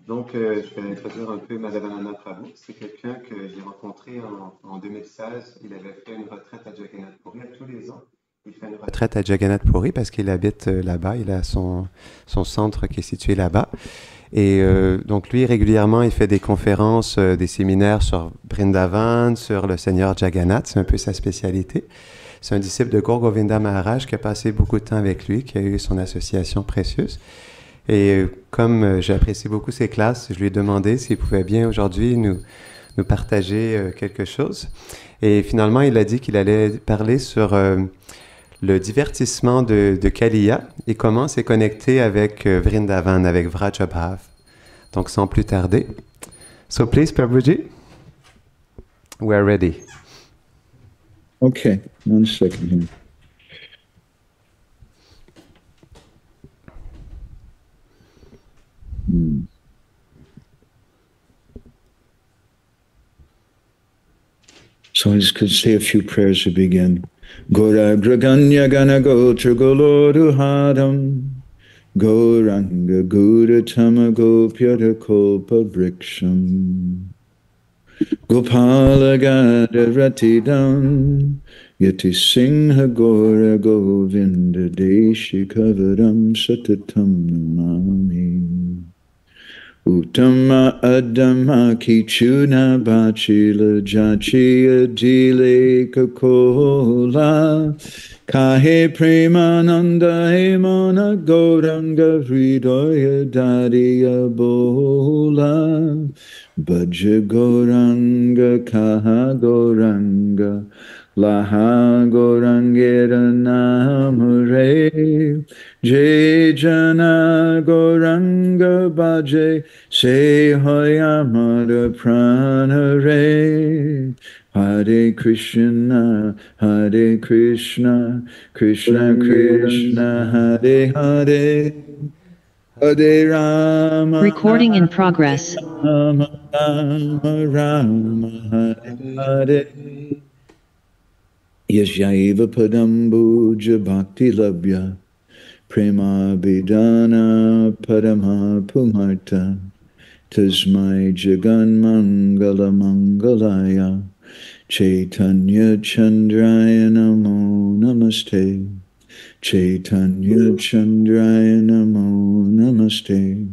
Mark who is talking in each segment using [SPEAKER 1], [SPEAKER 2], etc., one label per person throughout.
[SPEAKER 1] Donc, je vais introduire un peu Madhavananda Prabhu. C'est quelqu'un que j'ai rencontré en 2016. Il avait fait une retraite à Jagannath Puri. Tous les ans, il fait une retraite à Jagannath Puri parce qu'il habite là-bas. Il a son centre qui est situé là-bas. Et donc, lui, régulièrement, il fait des conférences, des séminaires sur Brindavan, sur le Seigneur Jagannath. C'est un peu sa spécialité. C'est un disciple de Gaur Govinda Maharaj qui a passé beaucoup de temps avec lui, qui a eu son association précieuse. Et comme j'apprécie beaucoup ses classes, je lui ai demandé s'il pouvait bien aujourd'hui nous partager quelque chose. Et finalement, il a dit qu'il allait parler sur le divertissement de Kaliya et comment c'est connecté avec Vrindavan, avec Vrajabhav. Donc, sans plus tarder. So, please, Prabhuji, we are ready.
[SPEAKER 2] Okay, 1 second here. So I just could say a few prayers to begin. Gora Graganya Gana Gotra Goloruhadam Goranga Gura Tamago Pyata Kolpa Vriksham Gopala Gada Ratidam Yati Singha Gora Govinda Deshi Kavaram Satatam Namami Uttama Adama Kichuna Bachila Jachiya Dile Kakola Kahe Premananda Hemana Gauranga Hridoya Dadiya Bola Bhaja Gauranga Kaha Gauranga Laha Gaurangera Namare Jai Jana Gauranga Bhaje Se Hoyamada Pranare Hare Krishna Krishna Krishna Hare Hare Hare Rama
[SPEAKER 3] Recording in progress.
[SPEAKER 2] Rama Rama Hare Hare Yashaiva Padambuja Bhakti Labhya Prema Bidana Padama Pumarta Tasmai Jagan Mangala Mangalaya Chaitanya Chandraya Namo Namaste Chaitanya Chandraya Namo Namaste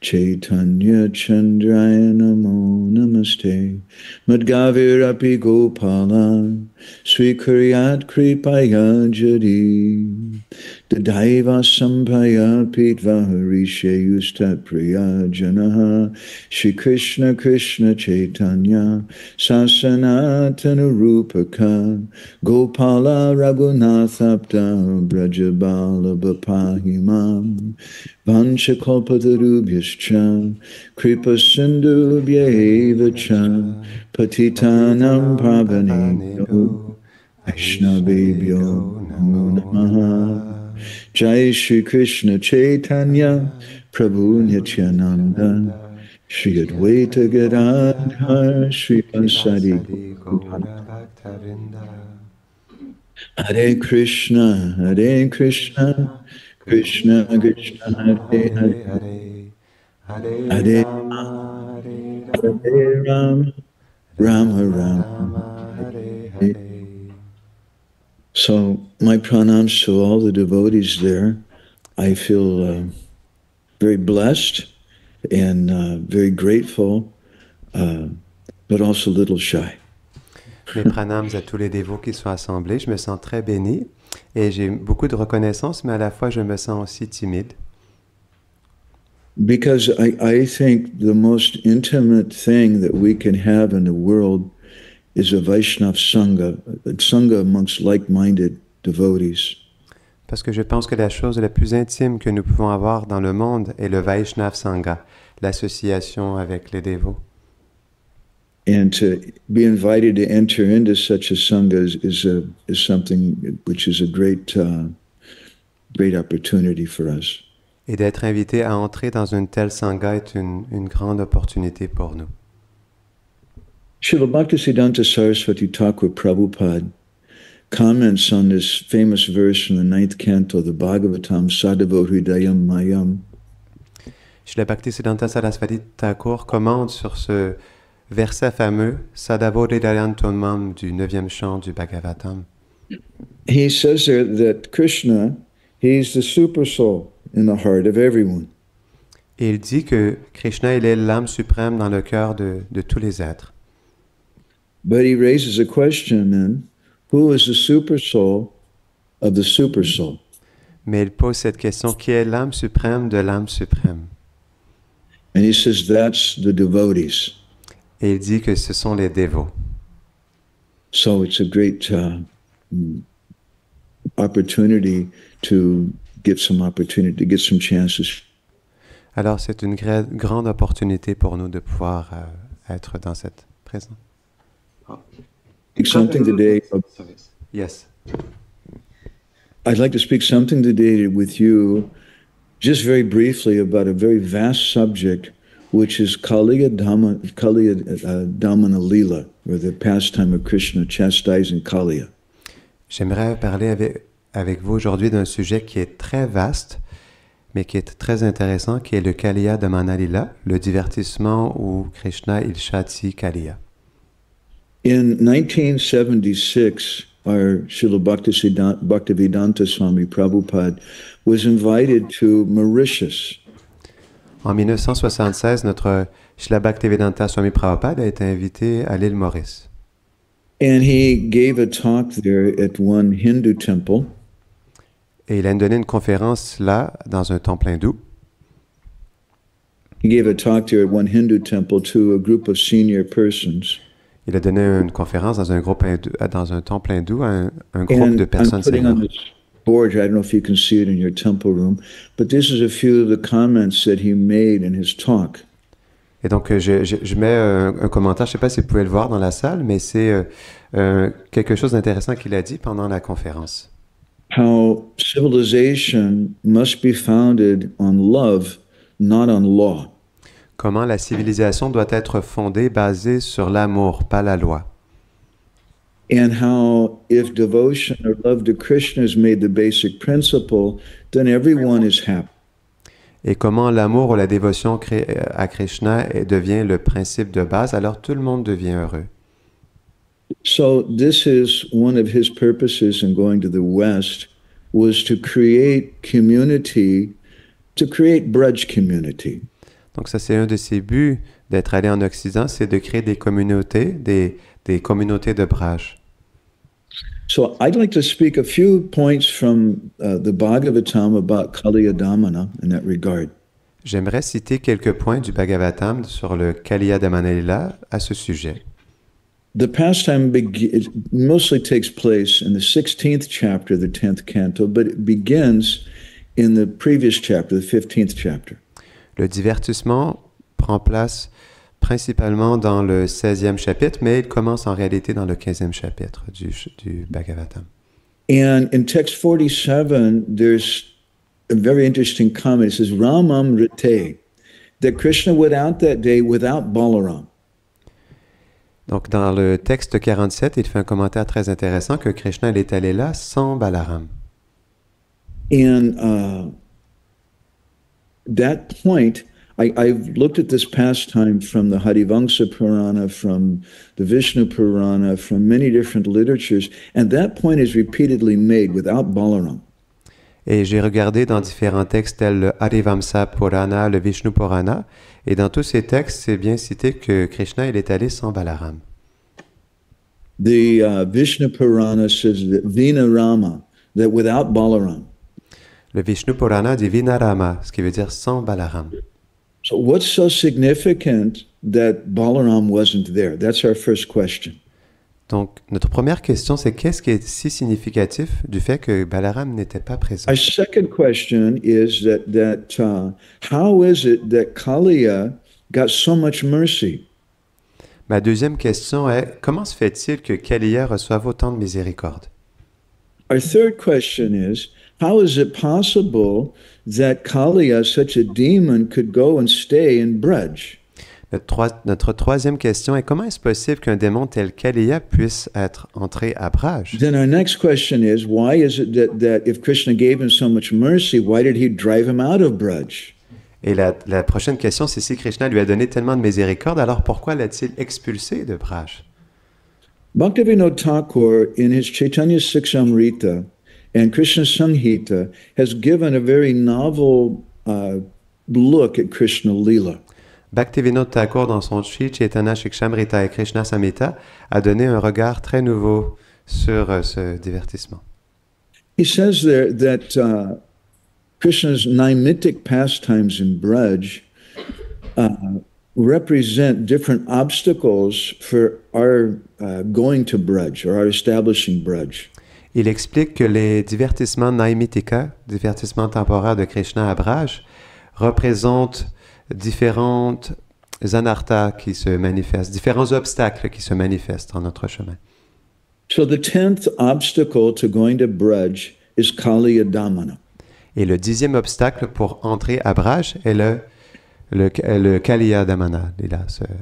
[SPEAKER 2] Chaitanya Chandraya Namo Namaste Madgavirapi Gopala Srikuryat Kripaya Jadi Dadaiva Sampaya Pitva Harishe Yustat Priya Janaha Shri Krishna Krishna Chaitanya Sasanatana Rupaka Gopala Raghunathapta Brajabala Bapahimam Vanchakalpatarubhyascha Kripa Sindhubhyeva cha Patitanam Pavanebhyo Vaishnavebhyo Namo Namaha Jai Shri Krishna Chaitanya Prabhu Nityananda Shri Advaita Gadadhar Shri Vasadi Hare Krishna Krishna Krishna Hare Hare Hare Rama Rama Rama Hare. So my pranams to all the devotees there. I feel very blessed and very grateful, but also a little shy.
[SPEAKER 1] Mes pranams à tous les dévots qui sont assemblés. Je me sens très béni et j'ai beaucoup de reconnaissance, mais à la fois je me sens aussi timide.
[SPEAKER 2] Because I think the most intimate thing that we can have in the world is a Vaishnav Sangha, a Sangha amongst like-minded devotees.
[SPEAKER 1] Parce que je pense que la chose la plus intime que nous pouvons avoir dans le monde est le Vaishnav Sangha, l'association avec les dévots.
[SPEAKER 2] And to be invited to enter into such a Sangha is something which is a great opportunity for us.
[SPEAKER 1] Et d'être invité à entrer dans une telle Sangha est une grande opportunité pour nous.
[SPEAKER 2] Srila Bhaktisiddhanta Saraswati Thakur Prabhupada comments on this famous verse from the 9th canto of the Bhagavatam, Sadhavo Hridayam Mayam.
[SPEAKER 1] Srila Bhaktisiddhanta Saraswati Thakur commente sur ce verset fameux Sadavodidayantonmam du 9e chant du Bhagavatam.
[SPEAKER 2] He says there that Krishna, he's the super soul in the heart of everyone.
[SPEAKER 1] Et il dit que Krishna, il est l'âme suprême dans le cœur de tous les êtres.
[SPEAKER 2] But he raises a question then, who is the super soul of the super soul?
[SPEAKER 1] Mais il pose cette question, qui est l'âme suprême de l'âme suprême?
[SPEAKER 2] And he says that's the devotees.
[SPEAKER 1] Et il dit que ce sont les dévots.
[SPEAKER 2] So it's a great opportunity to get some chances.
[SPEAKER 1] Alors c'est une grande opportunité pour nous de pouvoir être dans cette présence.
[SPEAKER 2] Something today.
[SPEAKER 1] Yes.
[SPEAKER 2] I'd like to speak something today with you, just very briefly, about a very vast subject, which is Kaliya Damana Lila, or the pastime of Krishna chastising Kaliya.
[SPEAKER 1] J'aimerais parler avec vous aujourd'hui d'un sujet qui est très vaste, mais qui est très intéressant, qui est le Kaliya Damana Lila, le divertissement où Krishna il châtie Kaliya.
[SPEAKER 2] In 1976, our Srila Bhaktivedanta Swami Prabhupada was invited to Mauritius.
[SPEAKER 1] En 1976, notre Srila Bhaktivedanta Swami Prabhupada a été invité à l'île Maurice.
[SPEAKER 2] And he gave a talk there at one Hindu temple.
[SPEAKER 1] Et il a donné une conférence là, dans un temple hindou.
[SPEAKER 2] He gave a talk there at one Hindu temple to a group of senior persons.
[SPEAKER 1] Il a donné une conférence dans un temple hindou à un groupe de personnes seniors.
[SPEAKER 2] Board, I don't know if you can see it in your temple room, but this is a few of the comments that he made in his talk.
[SPEAKER 1] Et donc, je mets un commentaire, je ne sais pas si vous pouvez le voir dans la salle, mais c'est quelque chose d'intéressant qu'il a dit pendant la conférence.
[SPEAKER 2] How civilization must be founded on love, not on law.
[SPEAKER 1] Comment la civilisation doit être fondée, basée sur l'amour, pas la loi.
[SPEAKER 2] And how if devotion or love to Krishna is made the basic principle, then everyone is happy.
[SPEAKER 1] Et comment l'amour ou la dévotion à Krishna devient le principe de base, alors tout le monde devient heureux.
[SPEAKER 2] So this is one of his purposes in going to the West, was to create community, to create Braj community.
[SPEAKER 1] Donc ça, c'est un de ses buts d'être allé en Occident, c'est de créer des communautés, des communautés de Braj.
[SPEAKER 2] So I'd like to speak a few points from the Bhagavatam about Kaliya Damana in that regard.
[SPEAKER 1] J'aimerais citer quelques points du Bhagavatam sur le Kaliya Damana Lila à ce sujet.
[SPEAKER 2] The pastime mostly takes place in the 16th chapter of the 10th canto, but it begins in the previous chapter, the 15th chapter.
[SPEAKER 1] Le divertissement prend place principalement dans le 16e chapitre, mais il commence en réalité dans le 15e chapitre du Bhagavatam.
[SPEAKER 2] And in text 47, there's a very interesting comment. It says, Ramam Rite, that Krishna went out that day without Balaram.
[SPEAKER 1] Donc, dans le texte 47, il fait un commentaire très intéressant que Krishna il est allé là sans Balaram.
[SPEAKER 2] And that point, I've looked at this pastime from the Harivamsa Purana, from the Vishnu Purana, from many different literatures, and that point is repeatedly made without Balaram.
[SPEAKER 1] Et j'ai regardé dans différents textes tels le Harivamsa Purana, le Vishnu Purana, et dans tous ces textes, c'est bien cité que Krishna il est allé sans Balaram.
[SPEAKER 2] The Vishnu Purana says that Vinarama, that without Balaram.
[SPEAKER 1] Le Vishnu Purana dit Vinarama, ce qui veut dire sans Balaram.
[SPEAKER 2] So what's so significant that Balaram wasn't there? That's our first question.
[SPEAKER 1] Donc, notre première question, c'est qu'est-ce qui est si significatif du fait que Balaram n'était pas présent?
[SPEAKER 2] Our second question is that how is it that Kaliya got so much mercy?
[SPEAKER 1] Ma deuxième question est, comment se fait-il que Kaliya reçoive autant de miséricorde?
[SPEAKER 2] Our third question is, how is it possible that Kaliya, such a demon, could go and stay in Braj?
[SPEAKER 1] Notre troisième question est, comment est-ce possible qu'un démon tel Kaliya puisse être entré à Braj?
[SPEAKER 2] Then our next question is, why is it that if Krishna gave him so much mercy, why did he drive him out of Braj?
[SPEAKER 1] Et la prochaine question, c'est si Krishna lui a donné tellement de miséricorde, alors pourquoi l'a-t-il expulsé de Braj?
[SPEAKER 2] Bhaktivinoda Thakur, in his Chaitanya Siksamrita and Krishna Samhita, has given a very novel look at Krishna Lila.
[SPEAKER 1] Bhaktivinoda Thakur, dans son Sri Chaitanya Shikshamrita et Krishna Samhita, a donné un regard très nouveau sur ce divertissement.
[SPEAKER 2] He says there that Krishna's nimitic pastimes in Braj represent different obstacles for our going to Braj or our establishing Braj.
[SPEAKER 1] Il explique que les divertissements naimitika, divertissements temporaires de Krishna à Braj, représentent différentes anarthas qui se manifestent, différents obstacles qui se manifestent dans notre chemin.
[SPEAKER 2] So the 10th obstacle to going to Braj is Kaliya Damana.
[SPEAKER 1] Et le 10e obstacle pour entrer à Braj est le Kaliya Damana.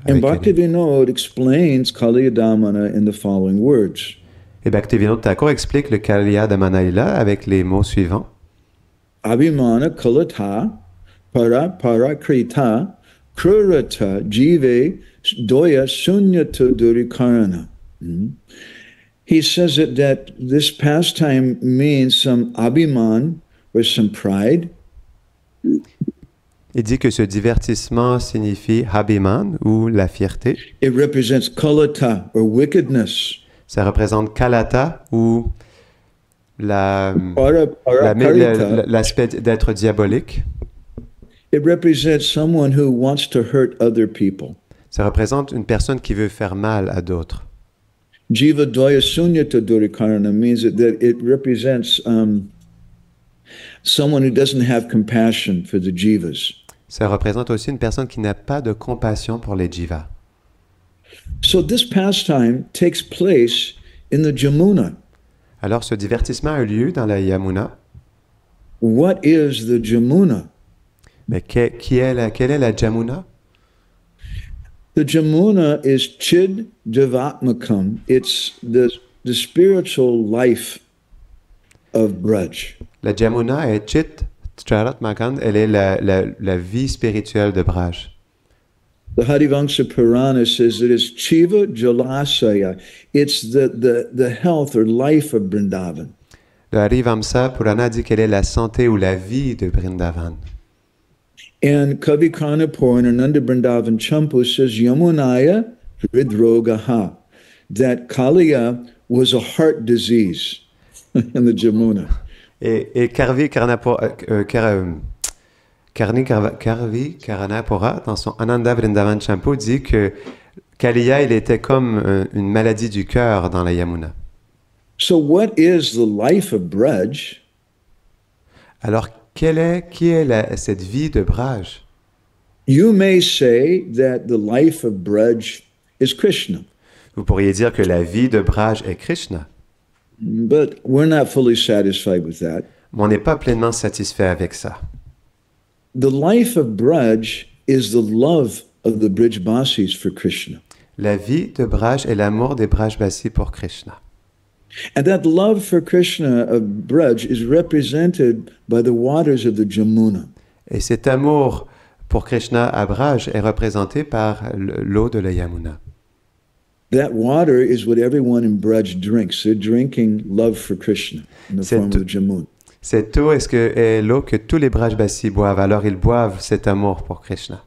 [SPEAKER 2] And Bhaktivinoda explains Kaliya Damana in the following words.
[SPEAKER 1] Et Bhaktivinoda Thakur explique le Kaliya Damana Lila avec les mots suivants.
[SPEAKER 2] Abhimana kalata parakrita krurata jive doya sunyata durikarana. He says that this pastime means some abhiman or some pride.
[SPEAKER 1] Il dit que ce divertissement signifie Habiman ou la fierté.
[SPEAKER 2] It represents kalata or wickedness.
[SPEAKER 1] Ça représente Kalata ou l'aspect d'être diabolique.
[SPEAKER 2] It represents someone who wants to hurt other people.
[SPEAKER 1] Ça représente une personne qui veut faire mal à d'autres.
[SPEAKER 2] Jiva doya sunyata durikarana means that it represents someone who doesn't have compassion for the jivas.
[SPEAKER 1] Ça représente aussi une personne qui n'a pas de compassion pour les jivas.
[SPEAKER 2] So this pastime takes place in the Jamuna.
[SPEAKER 1] Alors ce divertissement a lieu dans la Yamuna.
[SPEAKER 2] What is the Jamuna?
[SPEAKER 1] Mais quelle est la Jamuna?
[SPEAKER 2] The Jamuna is Chid Devatmakam. It's the spiritual life of Braj.
[SPEAKER 1] La Jamuna est Chit Charatmakan. Elle est la vie spirituelle de Braj.
[SPEAKER 2] The Harivangsha Purana says it is Chiva Jalasaya. It's the health or life of Vrindavan.
[SPEAKER 1] Le Harivamsa Purana dit quelle est la santé ou la vie de Vrindavan.
[SPEAKER 2] And Kavi Karnapur and Ananda Vrindavan Champu says Yamunaya Hridrogaha. That Kaliya was a heart disease in the Jamuna.
[SPEAKER 1] Et Karvi Karanapura, dans son Ananda Vrindavan Champu, dit que Kaliya, il était comme une maladie du cœur dans la Yamuna.
[SPEAKER 2] So what is the life of Braj?
[SPEAKER 1] Alors, qui est cette vie de Braj?
[SPEAKER 2] You may say that the life of Braj is Krishna.
[SPEAKER 1] Vous pourriez dire que la vie de Braj est Krishna.
[SPEAKER 2] But we're not fully satisfied with that.
[SPEAKER 1] Mais on n'est pas pleinement satisfait avec ça.
[SPEAKER 2] The life of Braj is the love of the Brijbasis for Krishna.
[SPEAKER 1] La vie de Braj est l'amour des Brajbasis pour Krishna.
[SPEAKER 2] And that love for Krishna of Braj is represented by the waters of the Jamuna.
[SPEAKER 1] Et cet amour pour Krishna à Braj est représenté par l'eau de la Yamuna.
[SPEAKER 2] That water is what everyone in Braj drinks. They're drinking love for Krishna in the form of the Jamuna.
[SPEAKER 1] Cette eau est l'eau que tous les Brajbasis boivent, alors ils boivent cet amour pour Krishna.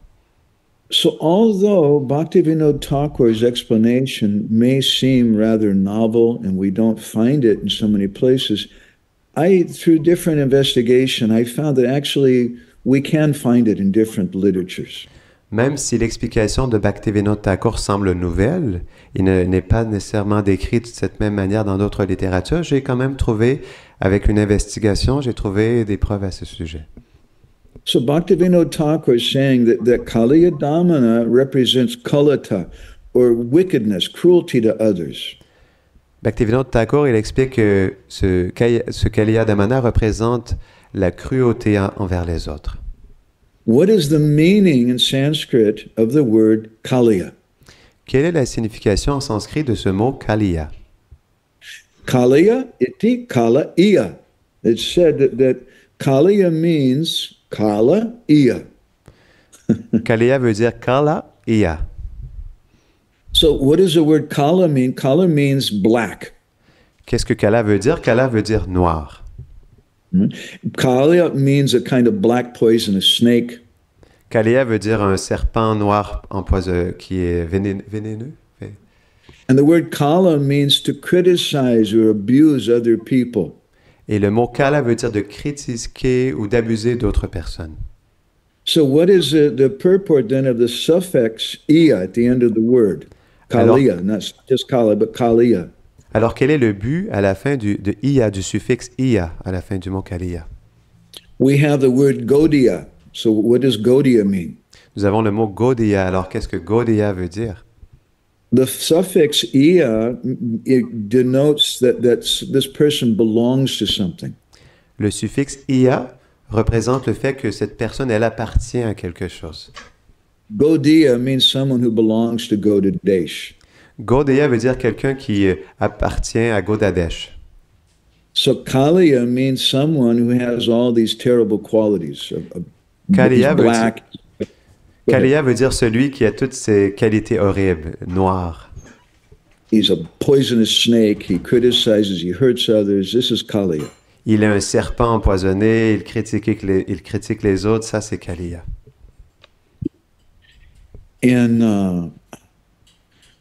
[SPEAKER 2] So although Bhaktivinoda Thakur's explanation may seem rather novel and we don't find it in so many places, through different investigation, I found that actually we can find it in different literatures.
[SPEAKER 1] Même si l'explication de Bhaktivinoda Thakur semble nouvelle, il n'est pas nécessairement décrit de cette même manière dans d'autres littératures, j'ai quand même trouvé, avec une investigation, j'ai trouvé des preuves à ce sujet.
[SPEAKER 2] So Bhaktivinoda Thakur is saying that Kaliya Damana represents kalata, or wickedness, cruelty to others.
[SPEAKER 1] Bhaktivinoda Thakur, il explique que ce Kaliya Damana représente la cruauté envers les autres.
[SPEAKER 2] What is the meaning in Sanskrit of the word Kaliya?
[SPEAKER 1] Quelle est la signification en sanskrit de ce mot Kaliya?
[SPEAKER 2] Kaliya iti kala iya. It's said that Kaliya means kala iya.
[SPEAKER 1] Kaleya veut dire Kala, Iya.
[SPEAKER 2] So what does the word kala mean? Kala means black.
[SPEAKER 1] Qu'est-ce que Kala veut dire? Kala veut dire noir.
[SPEAKER 2] Kala means a kind of black poisonous snake.
[SPEAKER 1] Kaleya veut dire un serpent noir qui est vénéneux.
[SPEAKER 2] And the word kala means to criticize or abuse other people.
[SPEAKER 1] Et le mot Kala veut dire de critiquer ou d'abuser d'autres personnes.
[SPEAKER 2] So what is the purport then of the suffix iya at the end of the word? Kaliya, not just kala, but kaliya.
[SPEAKER 1] Alors, quel est le but à la fin de iya, du suffixe iya, à la fin du mot Kaleya?
[SPEAKER 2] We have the word Gaudiya. So what does Gaudiya mean?
[SPEAKER 1] Nous avons le mot Gaudiya. Alors, qu'est-ce que Gaudiya veut dire?
[SPEAKER 2] The suffix iya, it denotes that this person belongs to something.
[SPEAKER 1] Le suffixe iya représente le fait que cette personne, elle appartient à quelque chose.
[SPEAKER 2] Gaudiya means someone who belongs to Gaudadesh.
[SPEAKER 1] Gaudiya veut dire quelqu'un qui appartient à Gaudadesh.
[SPEAKER 2] So Kaliya means someone who has all these terrible qualities.
[SPEAKER 1] Kaliya veut dire celui qui a toutes ces qualités horribles, noires.
[SPEAKER 2] He's a poisonous snake. He criticizes. He hurts others. This is Kaliya.
[SPEAKER 1] Il est un serpent empoisonné. Il critique les autres. Ça, c'est Kaliya.
[SPEAKER 2] And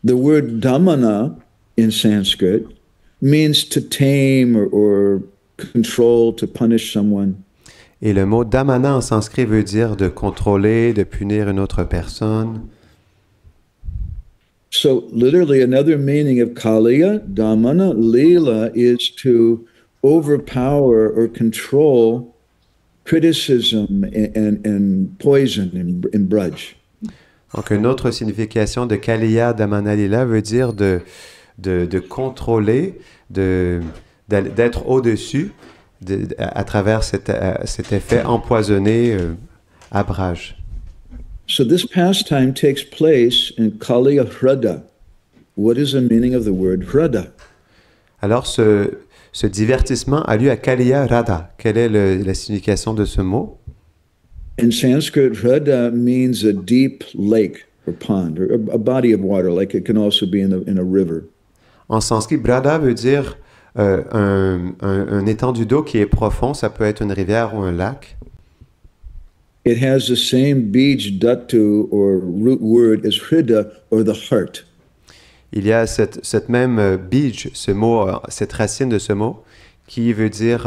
[SPEAKER 2] the word damana in Sanskrit means to tame or control, to punish someone.
[SPEAKER 1] Et le mot damana en sanskrit veut dire de contrôler, de punir une autre personne.
[SPEAKER 2] So literally another meaning of Kaliya, damana, lila, is to overpower or control criticism and poison and grudge.
[SPEAKER 1] Donc, une autre signification de Kaliya Damana Lila veut dire de contrôler, d'être au-dessus à travers cet effet empoisonné, abrage.
[SPEAKER 2] So this pastime takes place in Kaliya Hrada. What is the meaning of the word Hrada?
[SPEAKER 1] Alors, ce divertissement a lieu à Kaliya Rada. Quelle est la signification de ce mot?
[SPEAKER 2] In Sanskrit, Hrada means a deep lake or pond or a body of water, like it can also be in a river.
[SPEAKER 1] En sanskrit, Brada veut dire un étendue d'eau qui est profond. Ça peut être une rivière ou un lac.
[SPEAKER 2] It has the same bij dhatu or root word as Hrida or the heart.
[SPEAKER 1] Il y a cette même bij, ce mot, cette racine de ce mot, qui veut dire...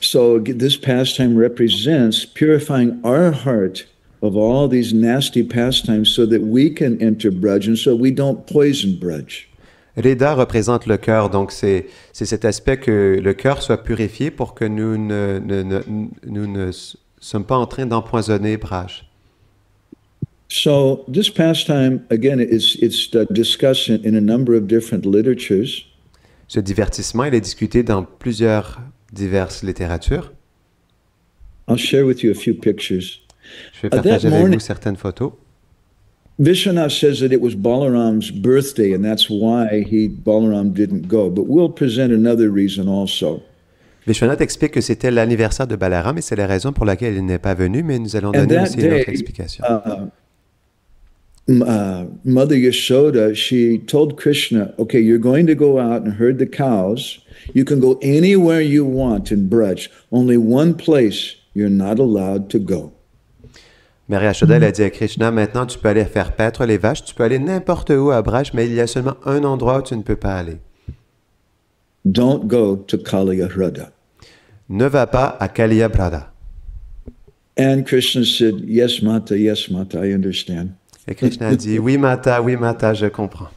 [SPEAKER 2] So this pastime represents purifying our heart of all these nasty pastimes so that we can enter Braj and so we don't poison Braj.
[SPEAKER 1] Reda représente le cœur, donc c'est cet aspect que le cœur soit purifié pour que nous ne sommes pas en train d'empoisonner Braj.
[SPEAKER 2] So this pastime, again, it's discussed in a number of different literatures.
[SPEAKER 1] Ce divertissement, il est discuté dans diverses littératures.
[SPEAKER 2] I'll share with you a few pictures.
[SPEAKER 1] Je vais partager avec vous certaines photos.
[SPEAKER 2] Vishwanath says that it was Balaram's birthday and that's why Balaram didn't go. But we'll present another reason also.
[SPEAKER 1] Vishwanath explique que c'était l'anniversaire de Balaram et c'est la raison pour laquelle il n'est pas venu, mais nous allons donner aussi une autre explication.
[SPEAKER 2] Mother Yashoda, she told Krishna, okay, you're going to go out and herd the cows. You can go anywhere you want in Braj. Only one place you're not allowed to go.
[SPEAKER 1] Mère Yashoda, elle a dit à Krishna, maintenant tu peux aller faire paître les vaches, tu peux aller n'importe où à Braj, mais il y a seulement un endroit où tu ne peux pas aller.
[SPEAKER 2] Don't go to Kaliya Hrada.
[SPEAKER 1] Ne va pas à Kaliya Brada.
[SPEAKER 2] And Krishna said, yes, Mata, I understand.
[SPEAKER 1] Et Krishna a dit, oui, Mata, je comprends.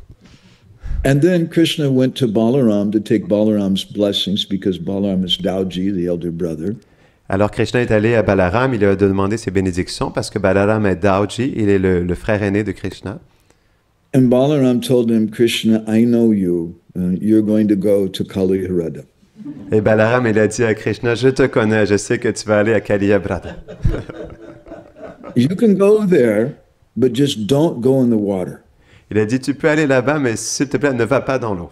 [SPEAKER 2] And then Krishna went to Balaram to take Balaram's blessings because Balaram is Dauji, the elder brother.
[SPEAKER 1] Alors Krishna est allé à Balaram, il a demandé ses bénédictions parce que Balaram est Dauji, il est le frère aîné de Krishna.
[SPEAKER 2] And Balaram told him, Krishna, I know you. You're going to go to Kaliya Hrada.
[SPEAKER 1] Et Balaram, il a dit à Krishna, je te connais, je sais que tu vas aller à Kaliya Brada.
[SPEAKER 2] You can go there, but just don't go in the water.
[SPEAKER 1] Il a dit, tu peux aller là-bas, mais s'il te plaît, ne va pas dans l'eau.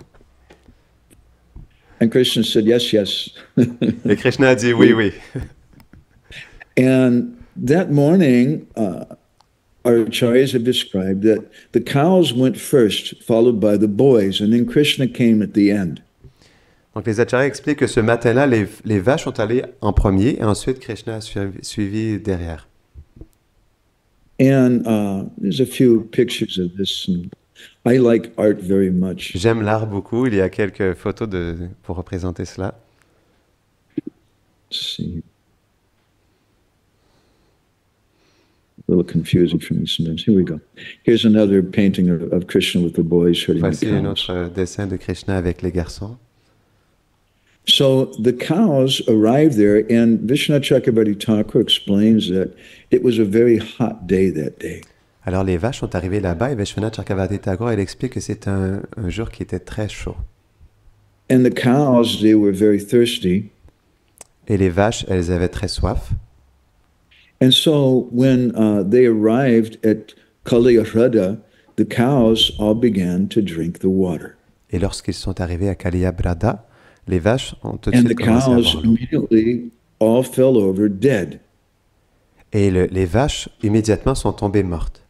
[SPEAKER 2] And Krishna said, yes.
[SPEAKER 1] Et Krishna a dit, oui.
[SPEAKER 2] And that morning, our acharyas have described that the cows went first, followed by the boys, and then Krishna came at the end.
[SPEAKER 1] Donc les acharyas expliquent que ce matin-là, les vaches sont allées en premier et ensuite Krishna a suivi derrière.
[SPEAKER 2] And there's a few pictures of this. And I like art very much.
[SPEAKER 1] J'aime l'art beaucoup. Il y a quelques photos pour représenter cela.
[SPEAKER 2] Let's see. A little confusing for me sometimes. Here we go. Here's another painting of Krishna with the boys herding the
[SPEAKER 1] Voici un
[SPEAKER 2] cows.
[SPEAKER 1] autre dessin de Krishna avec les garçons.
[SPEAKER 2] So the cows arrived there, and Vishwanath Chakrabarti Thakur explains that it was a very hot day that day.
[SPEAKER 1] Alors les vaches sont arrivées là-bas et Vishwanath Chakravarti Thakur, elle explique que c'est un jour qui était très chaud.
[SPEAKER 2] And the cows, they were very thirsty.
[SPEAKER 1] Et les vaches, elles avaient très soif.
[SPEAKER 2] And so when they arrived at Kaliyahrada, the cows all began to drink the water.
[SPEAKER 1] Et lorsqu'ils sont arrivés à Kaliyabrada, les vaches ont tout de
[SPEAKER 2] And the
[SPEAKER 1] suite commencé à
[SPEAKER 2] cows
[SPEAKER 1] boire l'eau.
[SPEAKER 2] immediately all fell over dead.
[SPEAKER 1] Et les vaches, immédiatement, sont tombées mortes.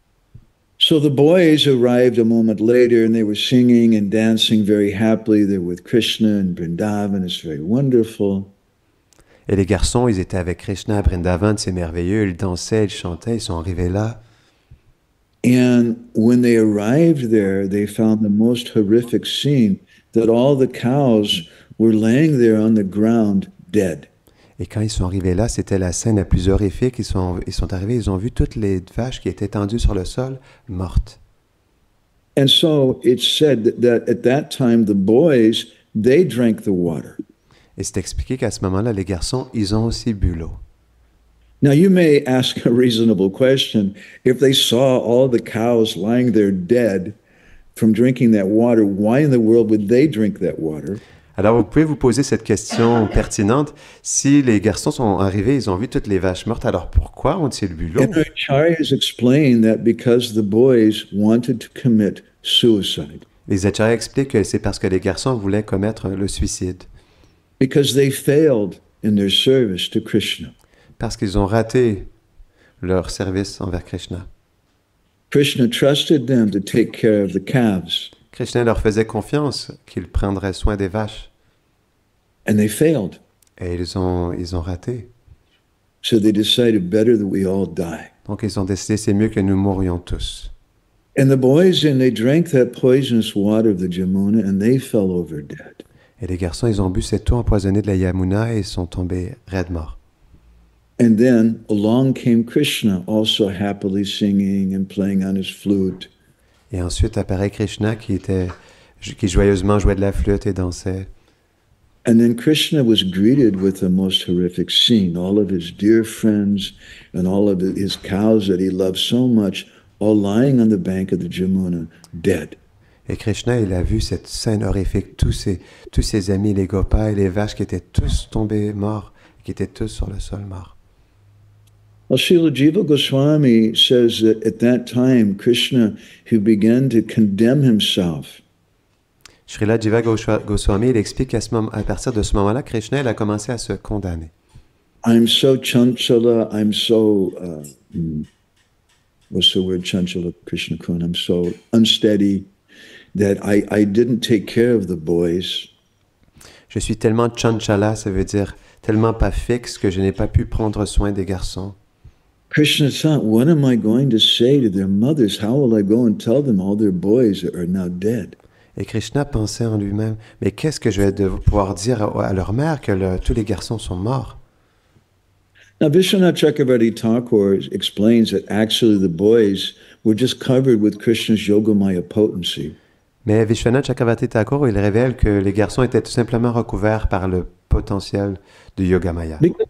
[SPEAKER 2] So the boys arrived a moment later and they were singing and dancing very happily. They're with Krishna and Vrindavan. It's very wonderful.
[SPEAKER 1] Et les garçons, ils étaient avec Krishna à Vrindavan, c'est merveilleux. Ils dansaient, ils chantaient, ils sont arrivés là.
[SPEAKER 2] And when they arrived there, they found the most horrific scene that all the cows were laying there on the ground dead.
[SPEAKER 1] Et quand ils sont arrivés là, c'était la scène la plus horrifique. Ils sont arrivés, ils ont vu toutes les vaches qui étaient tendues sur le sol, mortes.
[SPEAKER 2] And so it's said that at that time, the boys, they drank the water.
[SPEAKER 1] Et c'est expliqué qu'à ce moment-là, les garçons, ils ont aussi bu l'eau.
[SPEAKER 2] Now, you may ask a reasonable question. If they saw all the cows lying there dead from drinking that water, why in the world would they drink that water?
[SPEAKER 1] Alors, vous pouvez vous poser cette question pertinente. Si les garçons sont arrivés, ils ont vu toutes les vaches mortes, alors pourquoi ont-ils bu l'eau?
[SPEAKER 2] And our acharyas explain that because the boys wanted to commit suicide,
[SPEAKER 1] Les acharyas expliquent que c'est parce que les garçons voulaient commettre le suicide.
[SPEAKER 2] because they failed in their service to Krishna.
[SPEAKER 1] Parce qu'ils ont raté leur service envers Krishna.
[SPEAKER 2] Krishna trusted them to take care of the calves,
[SPEAKER 1] Krishna leur faisait confiance qu'il prendrait soin des vaches.
[SPEAKER 2] and they failed.
[SPEAKER 1] Et ils ont raté.
[SPEAKER 2] So they decided better that we all die.
[SPEAKER 1] Donc ils ont décidé c'est mieux que nous mourions tous.
[SPEAKER 2] And the boys, and they drank that poisonous water of the Jamuna, and they fell over dead.
[SPEAKER 1] Et les garçons, ils ont bu cette eau empoisonnée de la Yamuna et ils sont tombés raides morts.
[SPEAKER 2] And then along came Krishna, also happily singing and playing on his flute.
[SPEAKER 1] Et ensuite apparaît Krishna qui joyeusement jouait de la flûte et dansait.
[SPEAKER 2] And then Krishna was greeted with the most horrific scene. All of his dear friends and all of his cows that he loved so much, all lying on the bank of the Jamuna, dead.
[SPEAKER 1] Et Krishna, il a vu cette scène horrifique, tous ses amis, les gopas et les vaches qui étaient tous tombés morts, qui étaient tous sur le sol mort.
[SPEAKER 2] Well, Srila Jiva Goswami says that at that time, Krishna, he began to condemn himself.
[SPEAKER 1] Srila Jiva Goswami, il explique qu'à partir de ce moment-là, Krishna, il a commencé à se condamner.
[SPEAKER 2] I'm so chanchala, I'm so, what's the word chanchala, Krishna Kun? I'm so unsteady that I didn't take care of the boys.
[SPEAKER 1] Je suis tellement chanchala, ça veut dire tellement pas fixe que je n'ai pas pu prendre soin des garçons.
[SPEAKER 2] Krishna thought, what am I going to say to their mothers? How will I go and tell them all their boys are now dead?
[SPEAKER 1] Et Krishna pensait en lui-même, mais qu'est-ce que je vais pouvoir dire à leur mère que tous les garçons sont morts?
[SPEAKER 2] Now, Vishwanath Chakravarti Thakur explains that actually the boys were just covered with Krishna's Yogamaya potency.
[SPEAKER 1] Mais Vishwanath Chakravarti Thakur, il révèle que les garçons étaient tout simplement recouverts par le potentiel du Yogamaya.
[SPEAKER 2] Because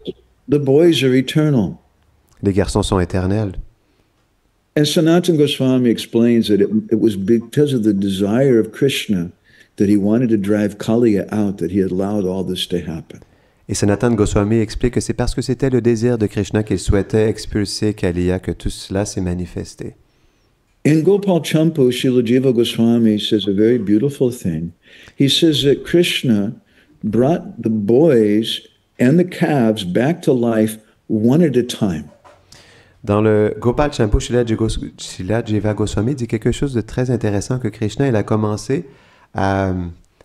[SPEAKER 2] the boys are eternal.
[SPEAKER 1] Les garçons sont éternels.
[SPEAKER 2] And Sanatana Goswami explains that it was because of the desire of Krishna that he wanted to drive Kaliya out that he had allowed all this to happen.
[SPEAKER 1] Et Sanatana Goswami explique que c'est parce que c'était le désir de Krishna qu'il souhaitait expulser Kaliya que tout cela s'est manifesté.
[SPEAKER 2] In Gopal Champu, Srila Jiva Goswami says a very beautiful thing. He says that Krishna brought the boys and the calves back to life one at a time.
[SPEAKER 1] Dans le Gopal Champu Srila Jiva Goswami dit quelque chose de très intéressant que Krishna il a commencé à